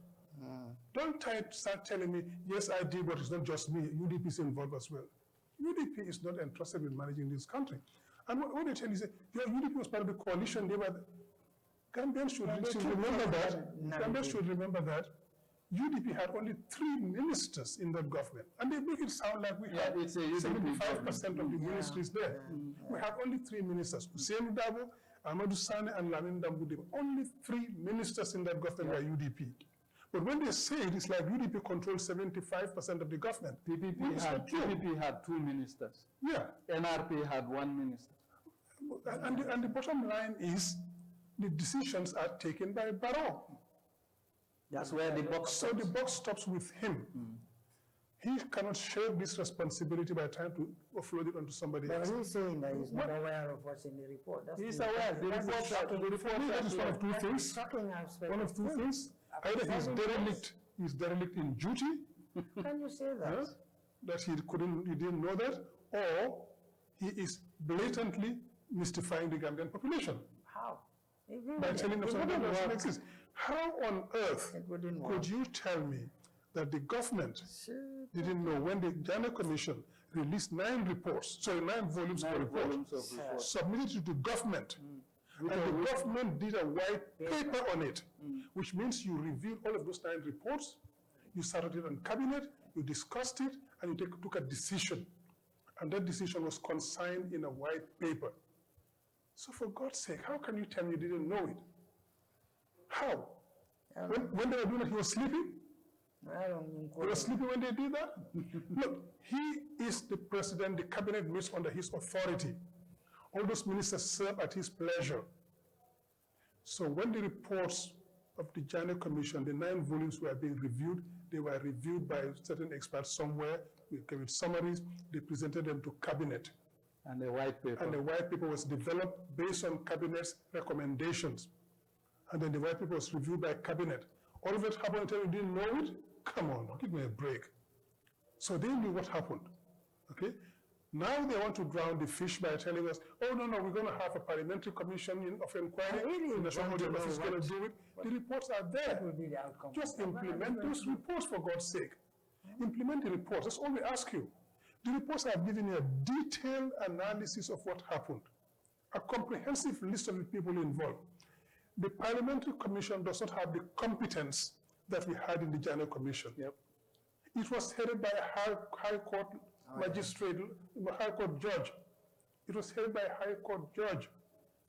Don't start telling me, yes, I did, but it's not just me. UDP is involved as well. UDP is not entrusted with managing this country. And what they tell you is, UDP was part of the coalition. Gambians should remember that. Gambians should remember that. UDP had only 3 ministers in that government. And they make it sound like we have 75% of the ministries there. We have only 3 ministers. Hussein Dabo, Amadou Sane, and Lamin Damboudi. Only 3 ministers in that government were UDP. But when they say it, it's like UDP controls 75% of the government. PPP had 2 ministers. Yeah. NRP had 1 minister. And the bottom line is, the decisions are taken by Barrow. That's where the box stops. So the box stops with him. He cannot share this responsibility by trying to offload it onto somebody else. But he's saying that he's not aware of what's in the report. He's aware. The report is one of 2 things. One of 2 things. Either he's derelict in duty. Can you say that? That he didn't know that, or he is blatantly mystifying the Gambian population. How? by telling them something that doesn't exist. How on earth could you tell me that the government didn't know when the Ghana Commission released 9 volumes of reports, submitted it to the government, and the government did a white paper on it, which means you reviewed all of those 9 reports, you started it on cabinet, you discussed it, and you took a decision. And that decision was consigned in a white paper. So for God's sake, how can you tell me you didn't know it? How? When they were doing it, he was sleeping? He was sleeping when they did that? Look, he is the president, the cabinet meets under his authority. All those ministers serve at his pleasure. So when the reports of the Ghana Commission, the 9 volumes were being reviewed, they were reviewed by certain experts somewhere, with summaries, they presented them to cabinet. And the white paper. And the white paper was developed based on cabinet's recommendations. And then the white paper was reviewed by cabinet. All of it happened until you didn't know it? Come on, give me a break. So they knew what happened, okay? Now they want to drown the fish by telling us, oh, no, we're going to have a parliamentary commission of inquiry. The National Audit Office is going to do it. The reports are there. That will be the outcome. Just implement those reports, for God's sake. Implement the reports. That's all we ask you. The reports have given you a detailed analysis of what happened, a comprehensive list of the people involved. The Parliamentary Commission does not have the competence that we had in the General Commission. Yep. It was headed by a high court magistrate, high court judge. It was headed by a high court judge.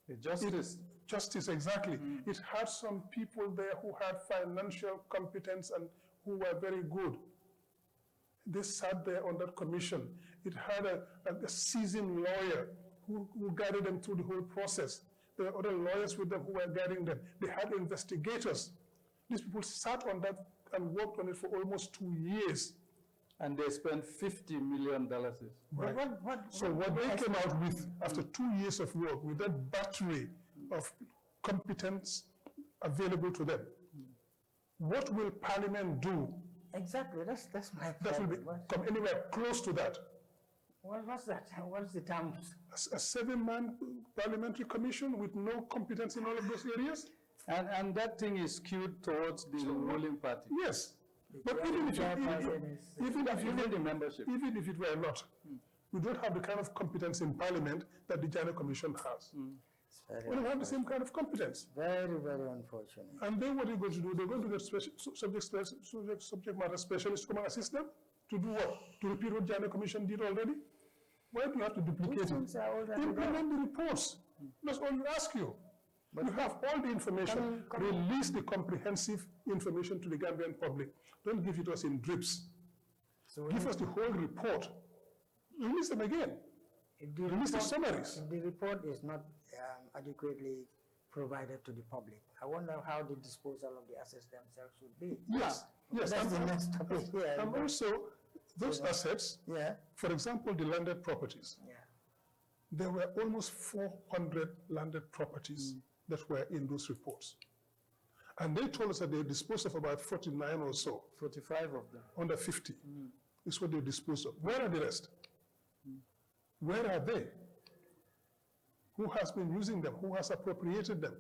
The justice. Justice, exactly. It had some people there who had financial competence and who were very good. They sat there on that commission. It had a seasoned lawyer who guided them through the whole process. There were other lawyers with them who were guiding them. They had investigators. These people sat on that and worked on it for almost 2 years. And they spent $50 million. Right. So what they came out with after 2 years of work, with that battery of competence available to them, what will Parliament do? Exactly, that's my point. That will come anywhere close to that. What's that? What's the terms? A 7-man parliamentary commission with no competence in all of those areas? And that thing is skewed towards the ruling party. Yes. But even if it were not, we don't have the kind of competence in Parliament that the General Commission has. We don't have the same kind of competence. Very, very unfortunate. And then what are you going to do? They're going to get subject matter specialists to come and assist them? To do what? To repeat what General Commission did already? Why do you have to duplicate it? Implement the reports. That's all we ask you. You have all the information. Release the comprehensive information to the Gambian public. Don't give it to us in drips. So give us the whole report. Release them again. Release the summaries. If the report is not adequately provided to the public, I wonder how the disposal of the assets themselves would be. Yes. Yes. That's the next topic here. And also, those assets, for example, the landed properties. There were almost 400 landed properties that were in those reports. And they told us that they disposed of about 49 or so. 45 of them. Under 50 is what they disposed of. Where are the rest? Where are they? Who has been using them? Who has appropriated them?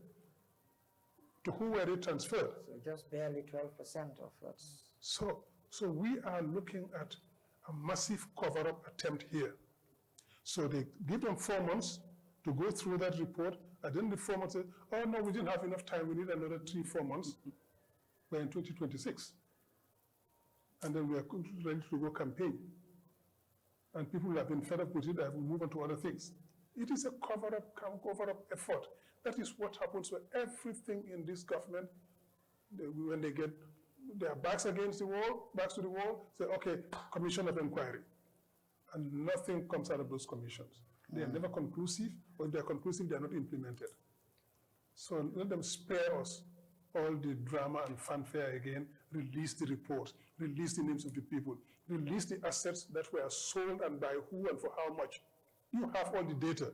To who were they transferred? So just barely 12% of what's... So we are looking at a massive cover-up attempt here. So they give them 4 months to go through that report, and then the 4 months say, oh no, we didn't have enough time, we need another 3-4 months. We're in 2026. And then we are ready to go campaign. And people who have been fed up with it, will move on to other things. It is a cover-up effort. That is what happens with everything in this government. When they get their backs against the wall, backs to the wall, say, okay, commission of inquiry. And nothing comes out of those commissions. They are never conclusive, or if they are conclusive, they are not implemented. So let them spare us all the drama and fanfare again, release the reports, release the names of the people, release the assets that were sold and by who and for how much. You have all the data.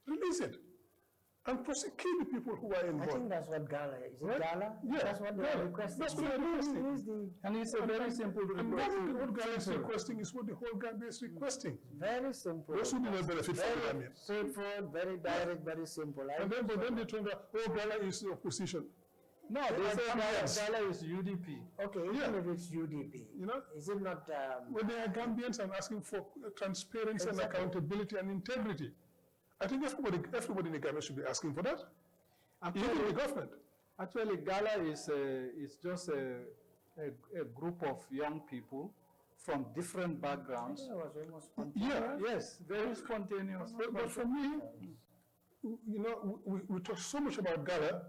Release it. and prosecute the people who are I involved. think that's what Gala is. Is it Right? Gala? Yeah, That's what they are Gala. requesting. That's what they are requesting. Who is the And it's a very simple And request. what Gala is requesting is what the whole Gambia is requesting. very simple. Those who do not benefit from the Very Gambia. straightforward, very direct, very simple. But then they turn out, oh, Gala is the opposition. No, they say Gambians. Gala is UDP. Okay, even Yeah. if it's UDP, You know, is it not? when they are Gambians and asking for transparency and Exactly. accountability and integrity, I think everybody in the Gambia should be asking for that. Even the government. Actually, Gala is just a group of young people from different backgrounds. It was almost Yeah. Yes, very spontaneous. But for me, you know, we talk so much about Gala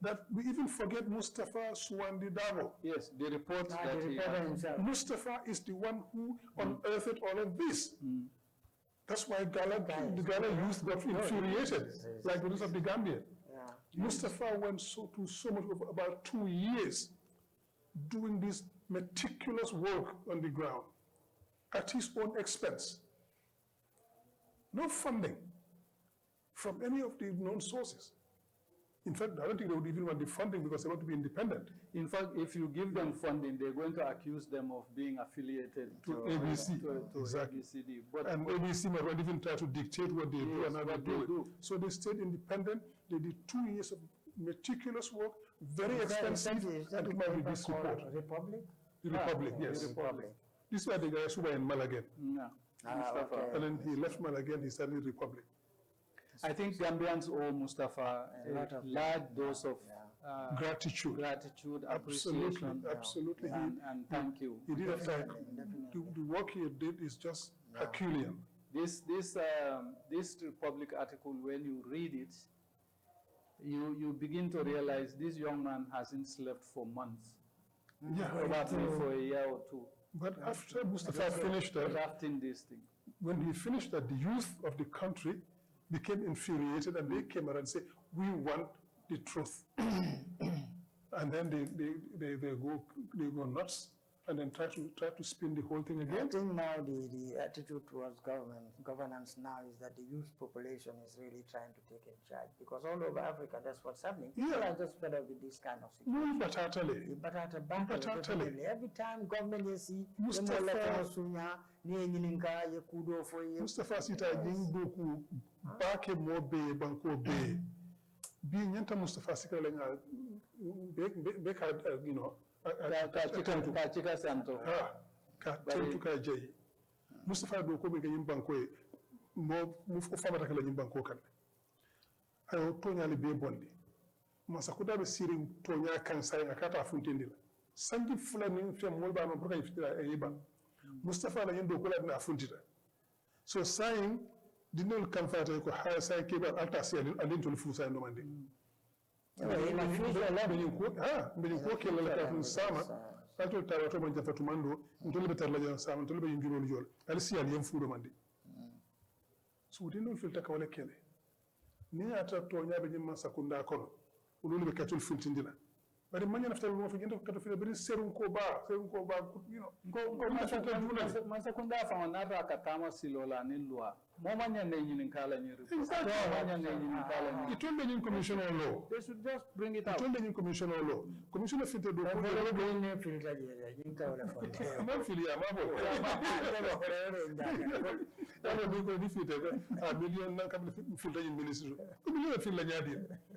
that we even forget Mustafa Suwandi Dabo. Yes, the report the that he reporter had. himself. Mustafa is the one who unearthed all of this. That's why the Gala youth got infuriated, like the rest of the Gambia. Yeah. Mustafa went through so much of about 2 years doing this meticulous work on the ground at his own expense. No funding from any of the known sources. In fact, I don't think they would even want the funding because they want to be independent. In fact, if you give them funding, they're going to accuse them of being affiliated To ABC, to exactly. ABCD. But And ABC might not even try to dictate what they do Yes, and how they what do they it. do. So they stayed independent. They did 2 years of meticulous work, very Is that expensive, and came out with this called report. Republic? The Republic, Yeah, yes. the Republic. These were the guys who were in Malagan. no. Mustafa. okay. And then he left Malagan, he started Republic. I think Gambians owe Mustafa A lot a of large dose of Gratitude. gratitude, Absolutely, appreciation, absolutely. and thank you. He did a Definitely. the work he did is just Herculean. This Republic article, when you read it, you begin to realize this young man hasn't slept for months, Yeah, probably for a year or two, but after Mustafa finished that, drafting this thing. when he finished that, the youth of the country became infuriated and they came around and said, we want the truth. And then they go nuts and then try to spin the whole thing I again. think now the attitude towards governance now is that the youth population is really trying to take in charge because all over Africa that's what's happening. People Yeah. are just fed up with this kind of situation. No, but actually, But at a back, Definitely. every time government is see Mustafa Mustafa Sita Jingboku Bake Mobe Banko Be. Being Yanta Mustafa Sita Lenga Beka, you know, Kachika Santo. Tentuka Jay. Mustafa Doko Bega Yimbanko, move of Famata Yimbanko kan. I will Tonya Libe Bondi. Masakuda be searing Tonya can say a kata funtindila. Sandy Fleming from Molba and Broka Iban. Mustafa la yendo kula na funtita. So saying didn't come for to higher side cable alta see and into the full side no mande. Mbenye ko kele la ka sama alto tawa to man jafatu mando ntole betar la jan sama ntole be yinjuro jol al si al yem fudo mande. So didn't feel ta kawale kele. Ni ata to nyabe nyimma sakunda kono ululu be katul funtindina. But the money after we forget to feel very serum ko ba, you know. Masakunda fa wanara katama silola ni lwa. Momanya ne nyinin kala ni report. Exactly. Momanya ne nyinin kala ni. It told the commissioner of law. They should just bring it It out. told the commissioner of law. Commissioner filter do. Filter Man fili ya mabo. Ano biko di filter a million na kabla filter in ministry. Million filter nyadi.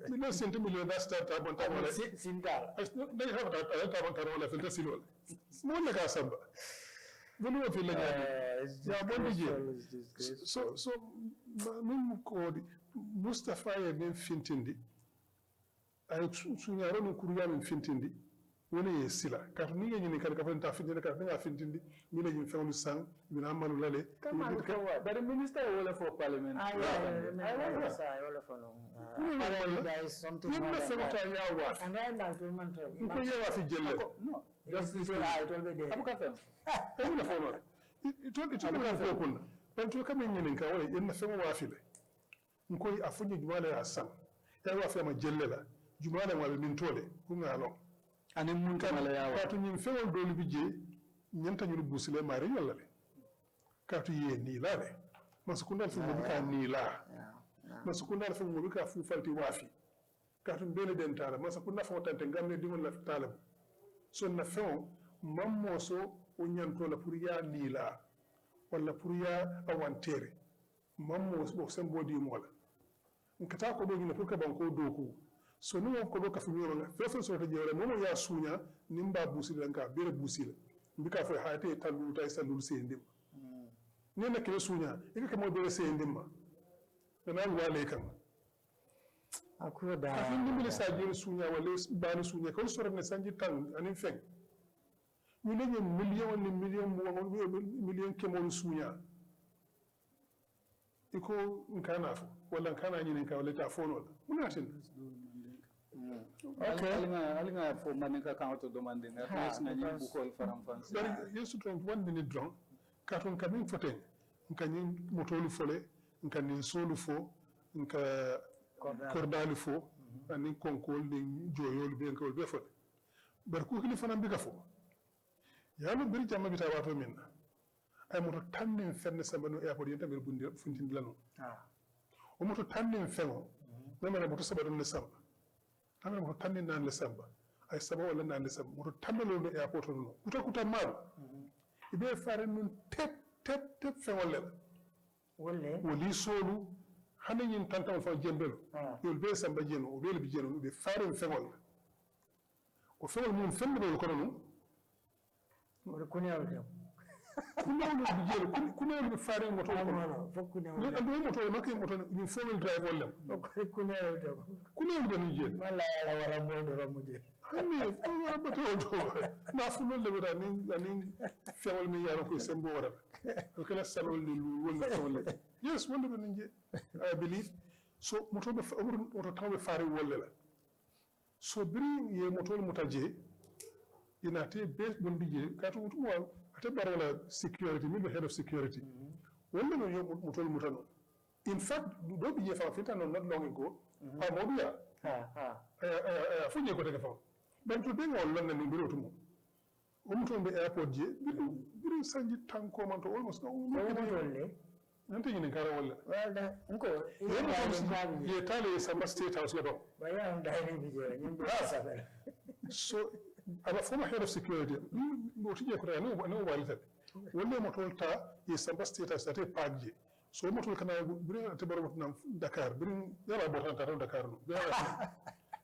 Million sente million da start abon ta wala. Singal. They have that abon ta wala filter silol. Mo na ka samba. Venu filter nyadi. Ya bondi je. So min ko Mustafa ya ben fintindi. Ay suñaro no kuruya min fintindi. Woni sila kat ni ngeni kan ka fanta fintindi ka nga fintindi mi la ñu fewlu sang mi na malu lale But the minister will for parliament. I all of them. There is something ñu more na than fewta that. ya wa And then like women ñu ko yewa fi jelle No. just this I told me there. Abuka fem. ay na fono ito na fo kun ban to kam ñeni ka wala en na fewo wa fi le ngoy afunyi jumala ya sang ya wa fi ma jelle la jumala wa min tole ku ngalo Ani munta malayawa. katu ñin fewol dolu bi je ñanta ñu busile mari ñalla le katu ye ni la le mas ku ndal fi mo ka ni la masukunda fa mo ka fu falti wafi ka tum bele den tala masukunda fa tante ngamne dingol la tala so na feo mammo so o nyanto la pour ya lila wala pour ya awantere mammo so sembodi mola nkata ko do ni pour ka banko doku so ni ko do ka fu nyoro la fe so to jere mo ya sunya nimba busi la nka bere busi la mbika fa hayate talu tay salul sendim ni na kele sunya ika mo bere sendim ma na wale kan akura da kafin dimbali sa jeri sunya wala bani sunya ko sore ne sanji tan anin feng ñu ne million kemol sunya iko nkana fo wala nkana ñi nka wala ta fono la muna tin okay alinga fo maninka kan auto demande nga fes na ñi bu kol faram fansi dari yesu ton 1 minute dron katon kamin foten nka ñi motolu fole nka ni solu fo nka kordali fo ani konkol ni joyol be ko be fole bar ko kili fanam bi ka fo yalo biri jamma bita wato min ay moto tannin fenne sambano airport yenta bir bundi funtindi lano o moto tannin fengo namana moto sabadon le samba namana moto tannin nan le samba ay saba wala nan le samba moto tannalo do airport no kuta maru ibe fare nun tep fengo le woli solu hande nyin tantam fa jembel yol be samba jeno o be bi jeno be fare fengo o fengo mun fenne do ko non wala kunyawol dem kunewol bi jeel kunewol bi faare moto ko ni ando moto makay moto ni fowl drive wala kunewol dem kunewol bi jeel wala ala wara mo do mo jeel ami ko bato do na fu non le bada ni fewol mi yaro ko sembo wara ko kala salol ni lu wala fewol yes wala do ni I believe so moto be moto tawbe faare wala la so biri ye moto mutaje inate base bondije kato mutuwa ate barola security mi head of security wala no yo mutol mutano in fact do biye fa fita no not long ago moduya funye ko daga fa ben to be ngol lonna ni biro tumo o muton be airport je biro sanji tanko man to almost no wolle nante ni kara wala wala nko ye tale sama state house lebo baya ndani bije nyimbe sabela so aba former head of security no tije ko no walita wolle mo tolta e samba status ate pagje so mo tol kana buri te baro nam Dakar buri yala bo tan Dakar no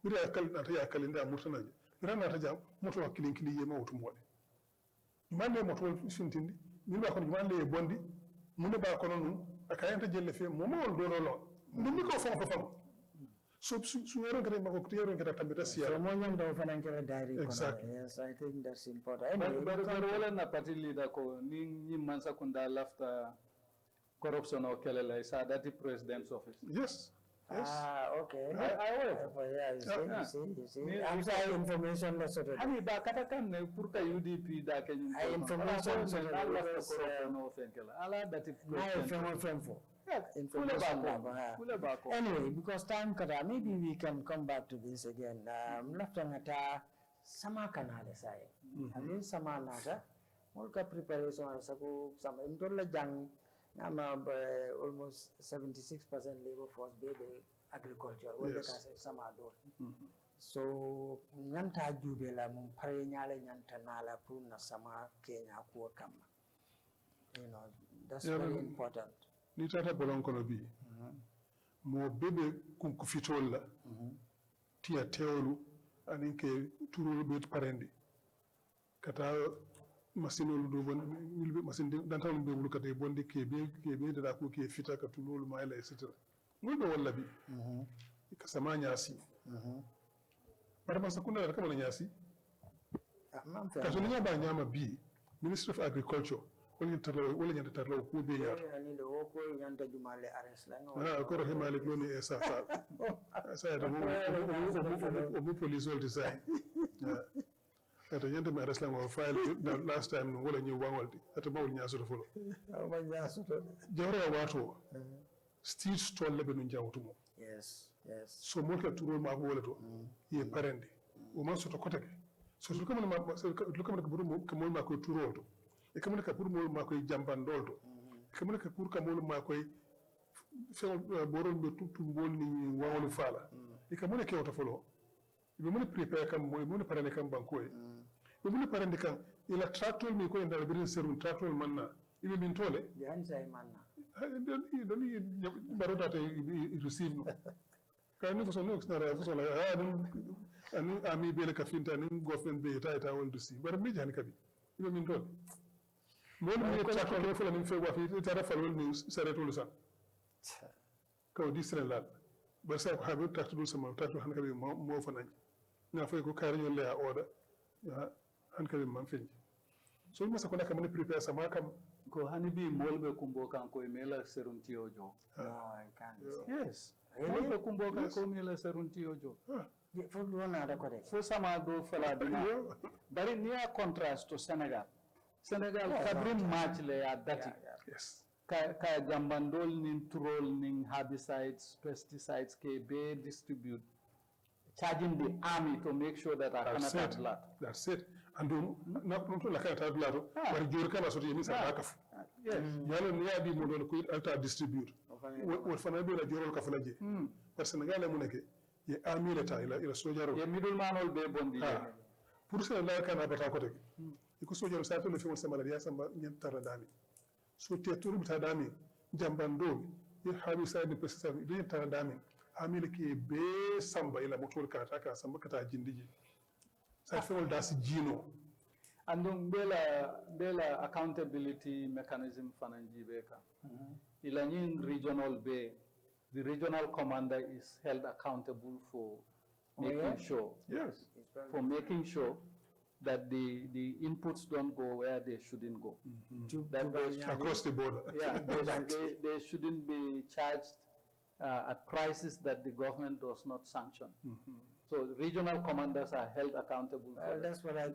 buri akal na ta yakal nda murtana je buri na ta jam mo tol kilin kili yema wotum wode mande mo tol fintindi min ba ko mande bondi mun ba ko non akayanta jelle fe mo mo do lo ndum ko fo so su yaro ngare mako tiyaro ngara tambita siya so mo nyam do fanan kala diary exactly. Yes, I think that's important anyway but wala na party leader ko ni man sakunda lafta corruption o kelela sa dati president's office yes okay I work you see I'm saying information no sort of hani ba kata kan ne pour ka UDP da ke ñu information so corruption o fenkela ala dati president anyway, because time kada, maybe we can come back to this again. Laftangata sama kanale say. Amin sama nata. Mulka preparation saku sama intola jang nama almost 76% labor force be agriculture. Wala ka sama do. So nyanta jube la mum pare nyale nyanta nala pour na sama Kenya ko kam. You know, that's very important. Ni tata bolon kono bi mo bebe kunku fitol la tiya tewlu anin ke turul be parendi kata masinol do bon wilbe masin dantal be wulu kata bondi ke be da ko ke fita ka tulul ma ila etc mo do walla bi ka sama nyasi parma sakunda da kama nyasi ka to nya ba nyama bi Ministry of Agriculture wala nyanta tarlaw ko be yar ani do ko nyanta jumale ares la ko rohi malik loni e sa da mo police all design ata nyanta mi ares la mo file last time no wala ñu wangolti ata bawul nyaaso to fulo ma nyaaso to jawra wato steel stone lebe no jawtu mo yes so mo ka turo ma ko wala to ye parende o man so to kotake so to kamana ma ko buru mo ko mo ma ko turo to e kamana ka pour mo ma koy jamban dolto kamana ka pour ka mo ma koy borol be tumbol ni wawol fala ika mune kewta folo be mune prepare kam moy mune parane kam banko e be mune parane kam ila tractor mi ko ndal birin serun tractor manna ibe min tole yan say manna don barota te receive no kan ko so no xnara ko so la ani ami be le kafinta ni government be ta wol receive bar mi jan kabi ibe min tole mo ni tractor ko fala ni fe wa fi ta rafal wol ni saretul sa kaw disre lal ba sa ko habe tractor dul sama tractor han kabi mo fa nañ na fay ko kar ñu le a order han kabi man feñ so mo sa ko nak man prepare sama kam ko hani bi molbe kumbo kan ko mela serunti ojo no I can't yes molbe kumbo kan ko mela serunti ojo fo do na da ko de fo sama do fala dina bari niya contrast to Senegal kabrin match le ya dati yes ka jambandol nin troll nin herbicides pesticides ke be distribute charging the army to make sure that that's it and not la kata blood bari jor kala so yemi sa kaf yes yalo ni yadi mo don ko alta distribute wol fana be la jorol ka fala je parce que Sénégal mu nekk ye army leta ila sojaro ye middle manol be bondi pour ça la kana bata ko tek iko sojaro sa to le fi sama la samba ñen tara dami so te turu ta dami jambando ye habi sa de pesa de tara dami army le ki be samba ila motol kata ka samba kata jindiji sa fe wol das jino andum bela accountability mechanism fananji be ka ila ñin regional be the regional commander is held accountable for making sure for making sure that the inputs don't go where they shouldn't go. That across the border. Yeah, they shouldn't be charged at prices that the government does not sanction. So regional commanders are held accountable for that. That's what I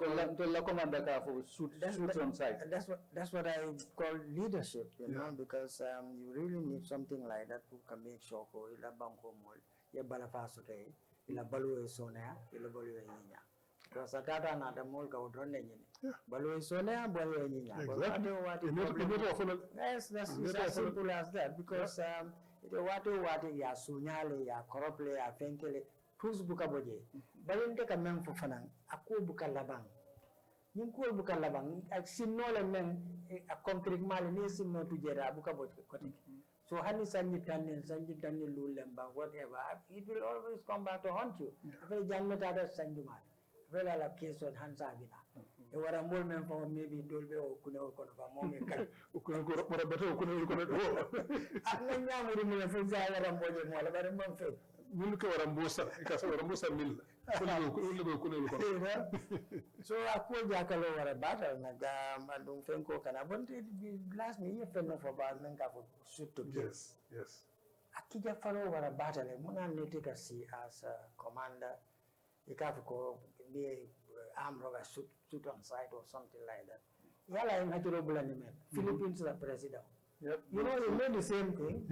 call suits on site. That's what I call leadership, you know, because you really need something like that who can make sure ko ila banko mol ya balafaso te ila balu sonea ila balu yinya. Because atata na da mol ka udronne nyine. Balu sonea balu yinya. Yes, that's as simple as that because what ya sunyale ya korople ya fenkele tous buka boje balinde ka men fo fanan ako buka labang nim ko buka labang ak sinno le men a concrete mal ni sinno tu jera buka boje kote so hani sanji tanni lulemba whatever it will always come back to haunt you fe janno ta da sanji mal fe la case on hansa bina e wara mol men fo maybe dolbe o kuno ko ba mo me kala o kuno ko rabata o kuno ko ak na nyamuri mo fe za wara boje mo la bare mon fe mun ko wara mbosa ka so wara mbosa mil ko so ako jakalo wara bata na ga mandum fenko kana bonte last me ye fenno fo ba nan ka fo sutto yes akija falo wara bata le muna nete ka si as a commander you have ko be arm roga shoot on site or something like that yala in natural blend Philippines the president. Yep. You know, you made the same thing.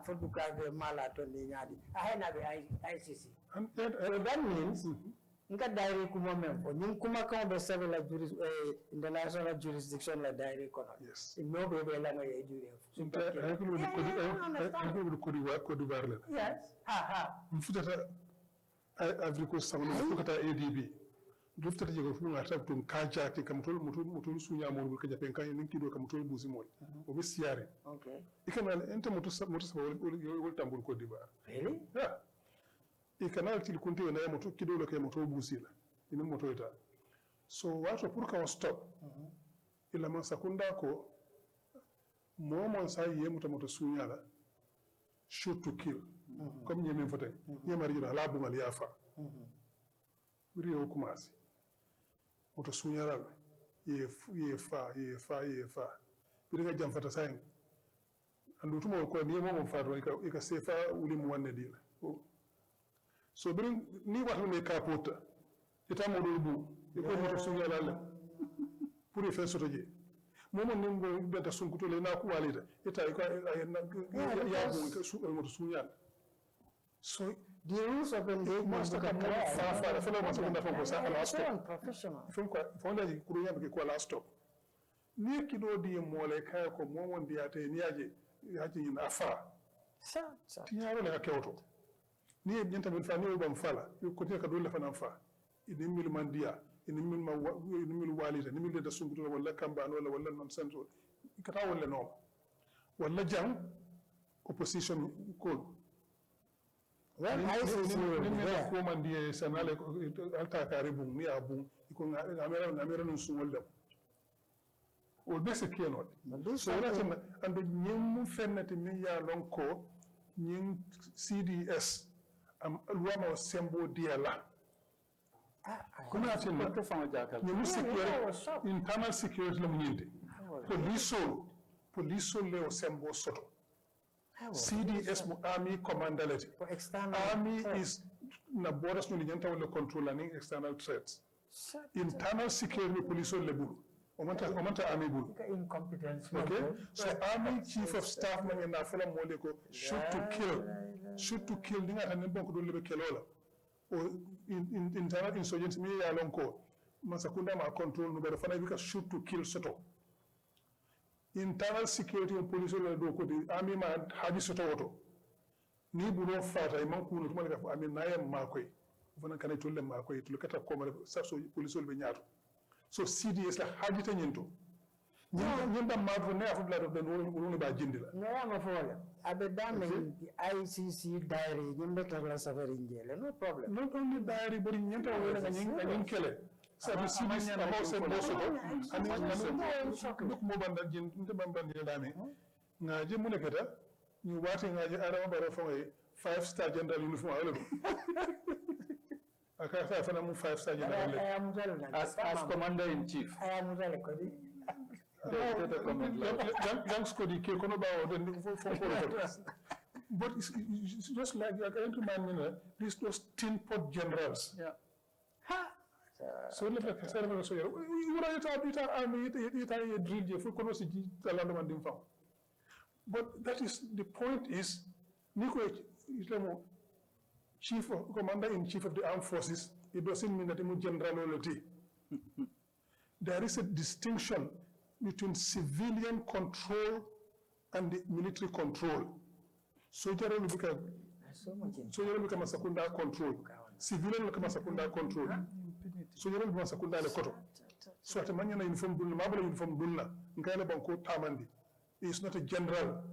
For the Malaton, I had ICC. So that means, nka diary kumame for ninkuma ka be several international jurisdiction la diary kono. Yes. In no be la ngai jure. Yes. Mfutata Afriko samu fukata ADB. Dufta je ko fu ngata tum kajati kam tol mutol sunya mo ko japen kan nin kido kam tol busi mol o be siare okay ikanal ente moto wol tambul ko dibar really yeah ikanal til kunti na moto kido lo kay moto busi la ina moto ita so wato pour ka stop ila man sakunda ko momon sa yemuta moto sunya la shoot to kill comme ñemen foten ñemari jira la bu mal yafa wuri o commencé moto suñaral ye fa bi nga jam fata sayin andu tumo ko ni mo faado e ka sefa wuli mo wanne dina so bi ni waxtu me kapota ita mo do bu e ko moto suñaral pour faire soto je momo ni ngo beta sunkuto le na ko walita ita ko ya bu moto suñal so the rules of the league must come professional. Fonda ji kuru yambe ko last stop. Ni kido di mole kay ko momon di ate ni aje yaji ni afa tiñaro la kewto ni ñenta min fa ni bam fala yo ko te ka dole fa nan fa ini mil mandiya ini mil walida ni mil da sunguto wala kambano wala non santo kata wala no wala jang opposition ko well I see ni ko mandiye sanale alta kare bum ni abum ko ngamera non sungol o bese kenot so wala ande nyem fennati mi ya lon ko nyin CDS am luama o sembo diala kuna atin ko fama jakal nyem security internal security la munyinde police le o sembo soto CDS mu army commandality army is na borders no nyanta wala control and external threats internal security police le bulu Omanta army bulu. Incompetence. Okay? So army chief of staff man na fola mole ko shoot to kill dinga tan bon ko do lebe kelola. O internal insurgency mi ya lon ko masakunda ma control no be fana bika shoot to kill soto. Internal security and police le do ko di army ma haji soto woto. Ni bulo fata e man kunu to malika army na yam ma koy. Fana kanay tolle ma koy to kata ko ma sa so police be nyaato. So CDS la hajita nyento nyenda madro ne afu blado de woni ba jindila no ma fola abe dame the ICC diary nyimbe tagla safari njele no problem not only diary but nyenta wala nyin kele sa to CDS abo se boso ani duk mo banda jin nte bambande dame ngaje mu nekata ñu wati ngaje adama baro fo 5-star general uniform wala Aka fana mu 5-star general as commander in chief. I am really good. Thanks for the cake. But it's just like I can remind these those tin pot generals. Yeah. So let us say, you are army, you are drill, you follow the land of the farm. But that is the point is, Nico Chief Commander-in-Chief of the Armed Forces, it doesn't mean that he's generality. There is a distinction between civilian control and the military control. Soldier will become a secondary control. Civilian will become a secondary control. Soldier will become a secondary control. So at a man uniform dunna, mabala uniform dunna, nkayla banko tamandi. He is not a general.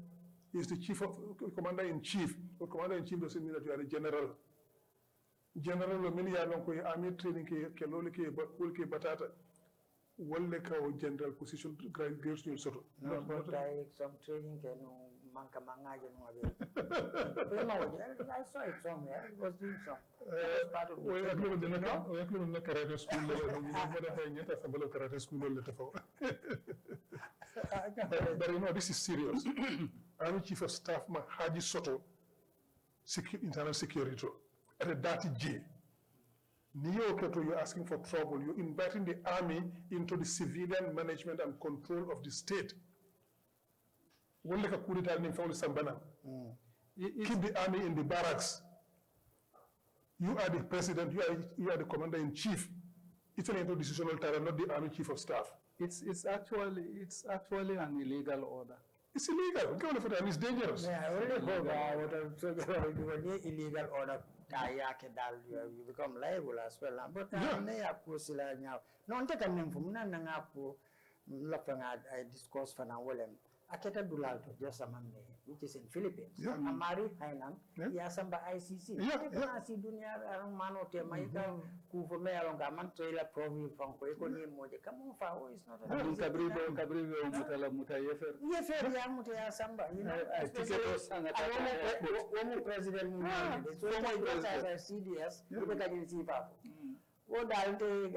He is the chief of commander-in-chief. Or commander-in-chief doesn't mean that you are a general. General many are long army training ke lole ke batata. Walle ka o general position grades you sort of. No, but some training can manka mangaje no abe. I saw it somewhere. It was doing some. Part of we are in the karate school level. We have karate school level. But you know this is serious. Army Chief of Staff Haji Soto, internal security, at a dirty J. You're asking for trouble. You're inviting the army into the civilian management and control of the state. Keep the army in the barracks. You are the president, you are the commander-in-chief. It's an interdecisional terror, not the army chief of staff. It's actually an illegal order. It's illegal. And it's dangerous. Yeah, I already heard illegal order. You become liable as well. But I discussed for now. Aketa Dulalto, just among me, which is in Philippines. Yeah. Amari Hainan, Yasamba ICC. See Dunia Mano Temaika, who for me along a man trailer provi from Koekoni Mode. Come on, Fao is not a Cabrivo, Mutayefer. Yes, Yamuta Samba. You know, I president, so I got as a CDS, look at you see Papa. What I'll take,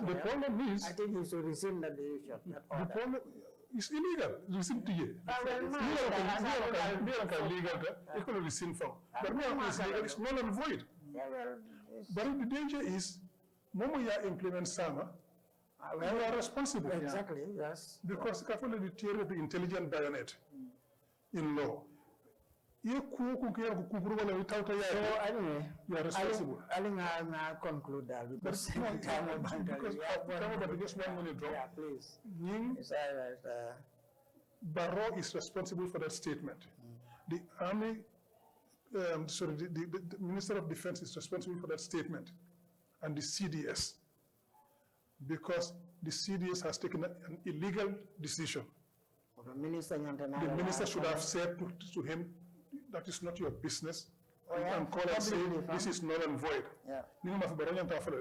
the problem is, I think he should rescind the decision. It's illegal. Rescind to you. It's going to rescind from. But it's null and void. But the danger is, when you implement SAMA, you are responsible. Exactly, yes. Because the theory of the intelligent bayonet in law. So anyway, you are responsible. I'll conclude that because just 1 minute drop. Yeah, please. Barrow is responsible for that statement. The Army, the Minister of Defense is responsible for that statement, and the CDS, because the CDS has taken an illegal decision. The minister should have said to him, that is not your business, and call and say, this is null and void. Yeah.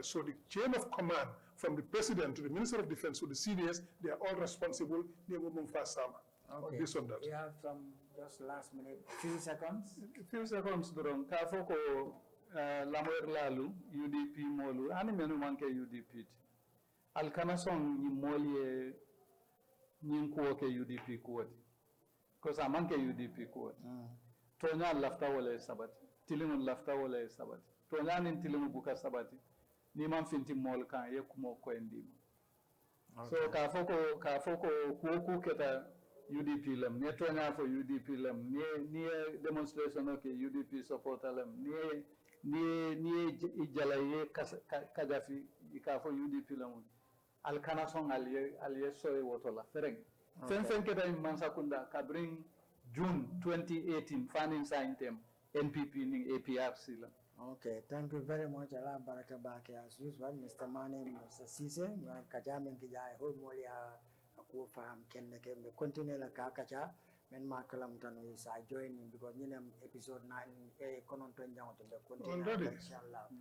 So the chain of command, from the president to the Minister of Defense to the CDS, they are all responsible. Okay. Based on that. We have some just last minute, few seconds. Few seconds during Kafoko Lamoir Lalu, UDP Molu, and menu manke UDP. Alcanasong ni Molie Ninkuoke UDP Kuati. Because I manke UDP Kuati. Tonya lafta wale sabati. Tilimun lafta wale sabati. Tonya nin tilimu buka sabati. Niman finti mol kan ye kumo ko endimo. So Kafoko kuoku keta UDP lem, ne tonya for UDP lem, ne demonstration okay UDP supporter lem, ne ijalaye kajafi ika for UDP lem. Alkana song aliye soye wotola fereng. Fen keta mansakunda ka bring June 2018 funding sign them NPP ning APRC lem. Okay, thank you very much. Allah baraka baki as usual, Mr. Mane, Mr. Sise, Kajamin Kijai, whole Molia. Faham kenne ke me continue la ka kacha men ma kalam tan is I join in because you know episode 9 konon to njang to continue inshallah.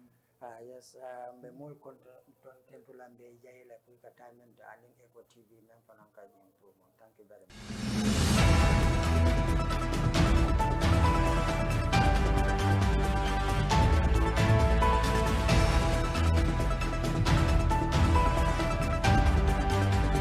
Yes, me more content lambe jayela pour ka time and Eco TV même fanan ka improvement. Thank you very much.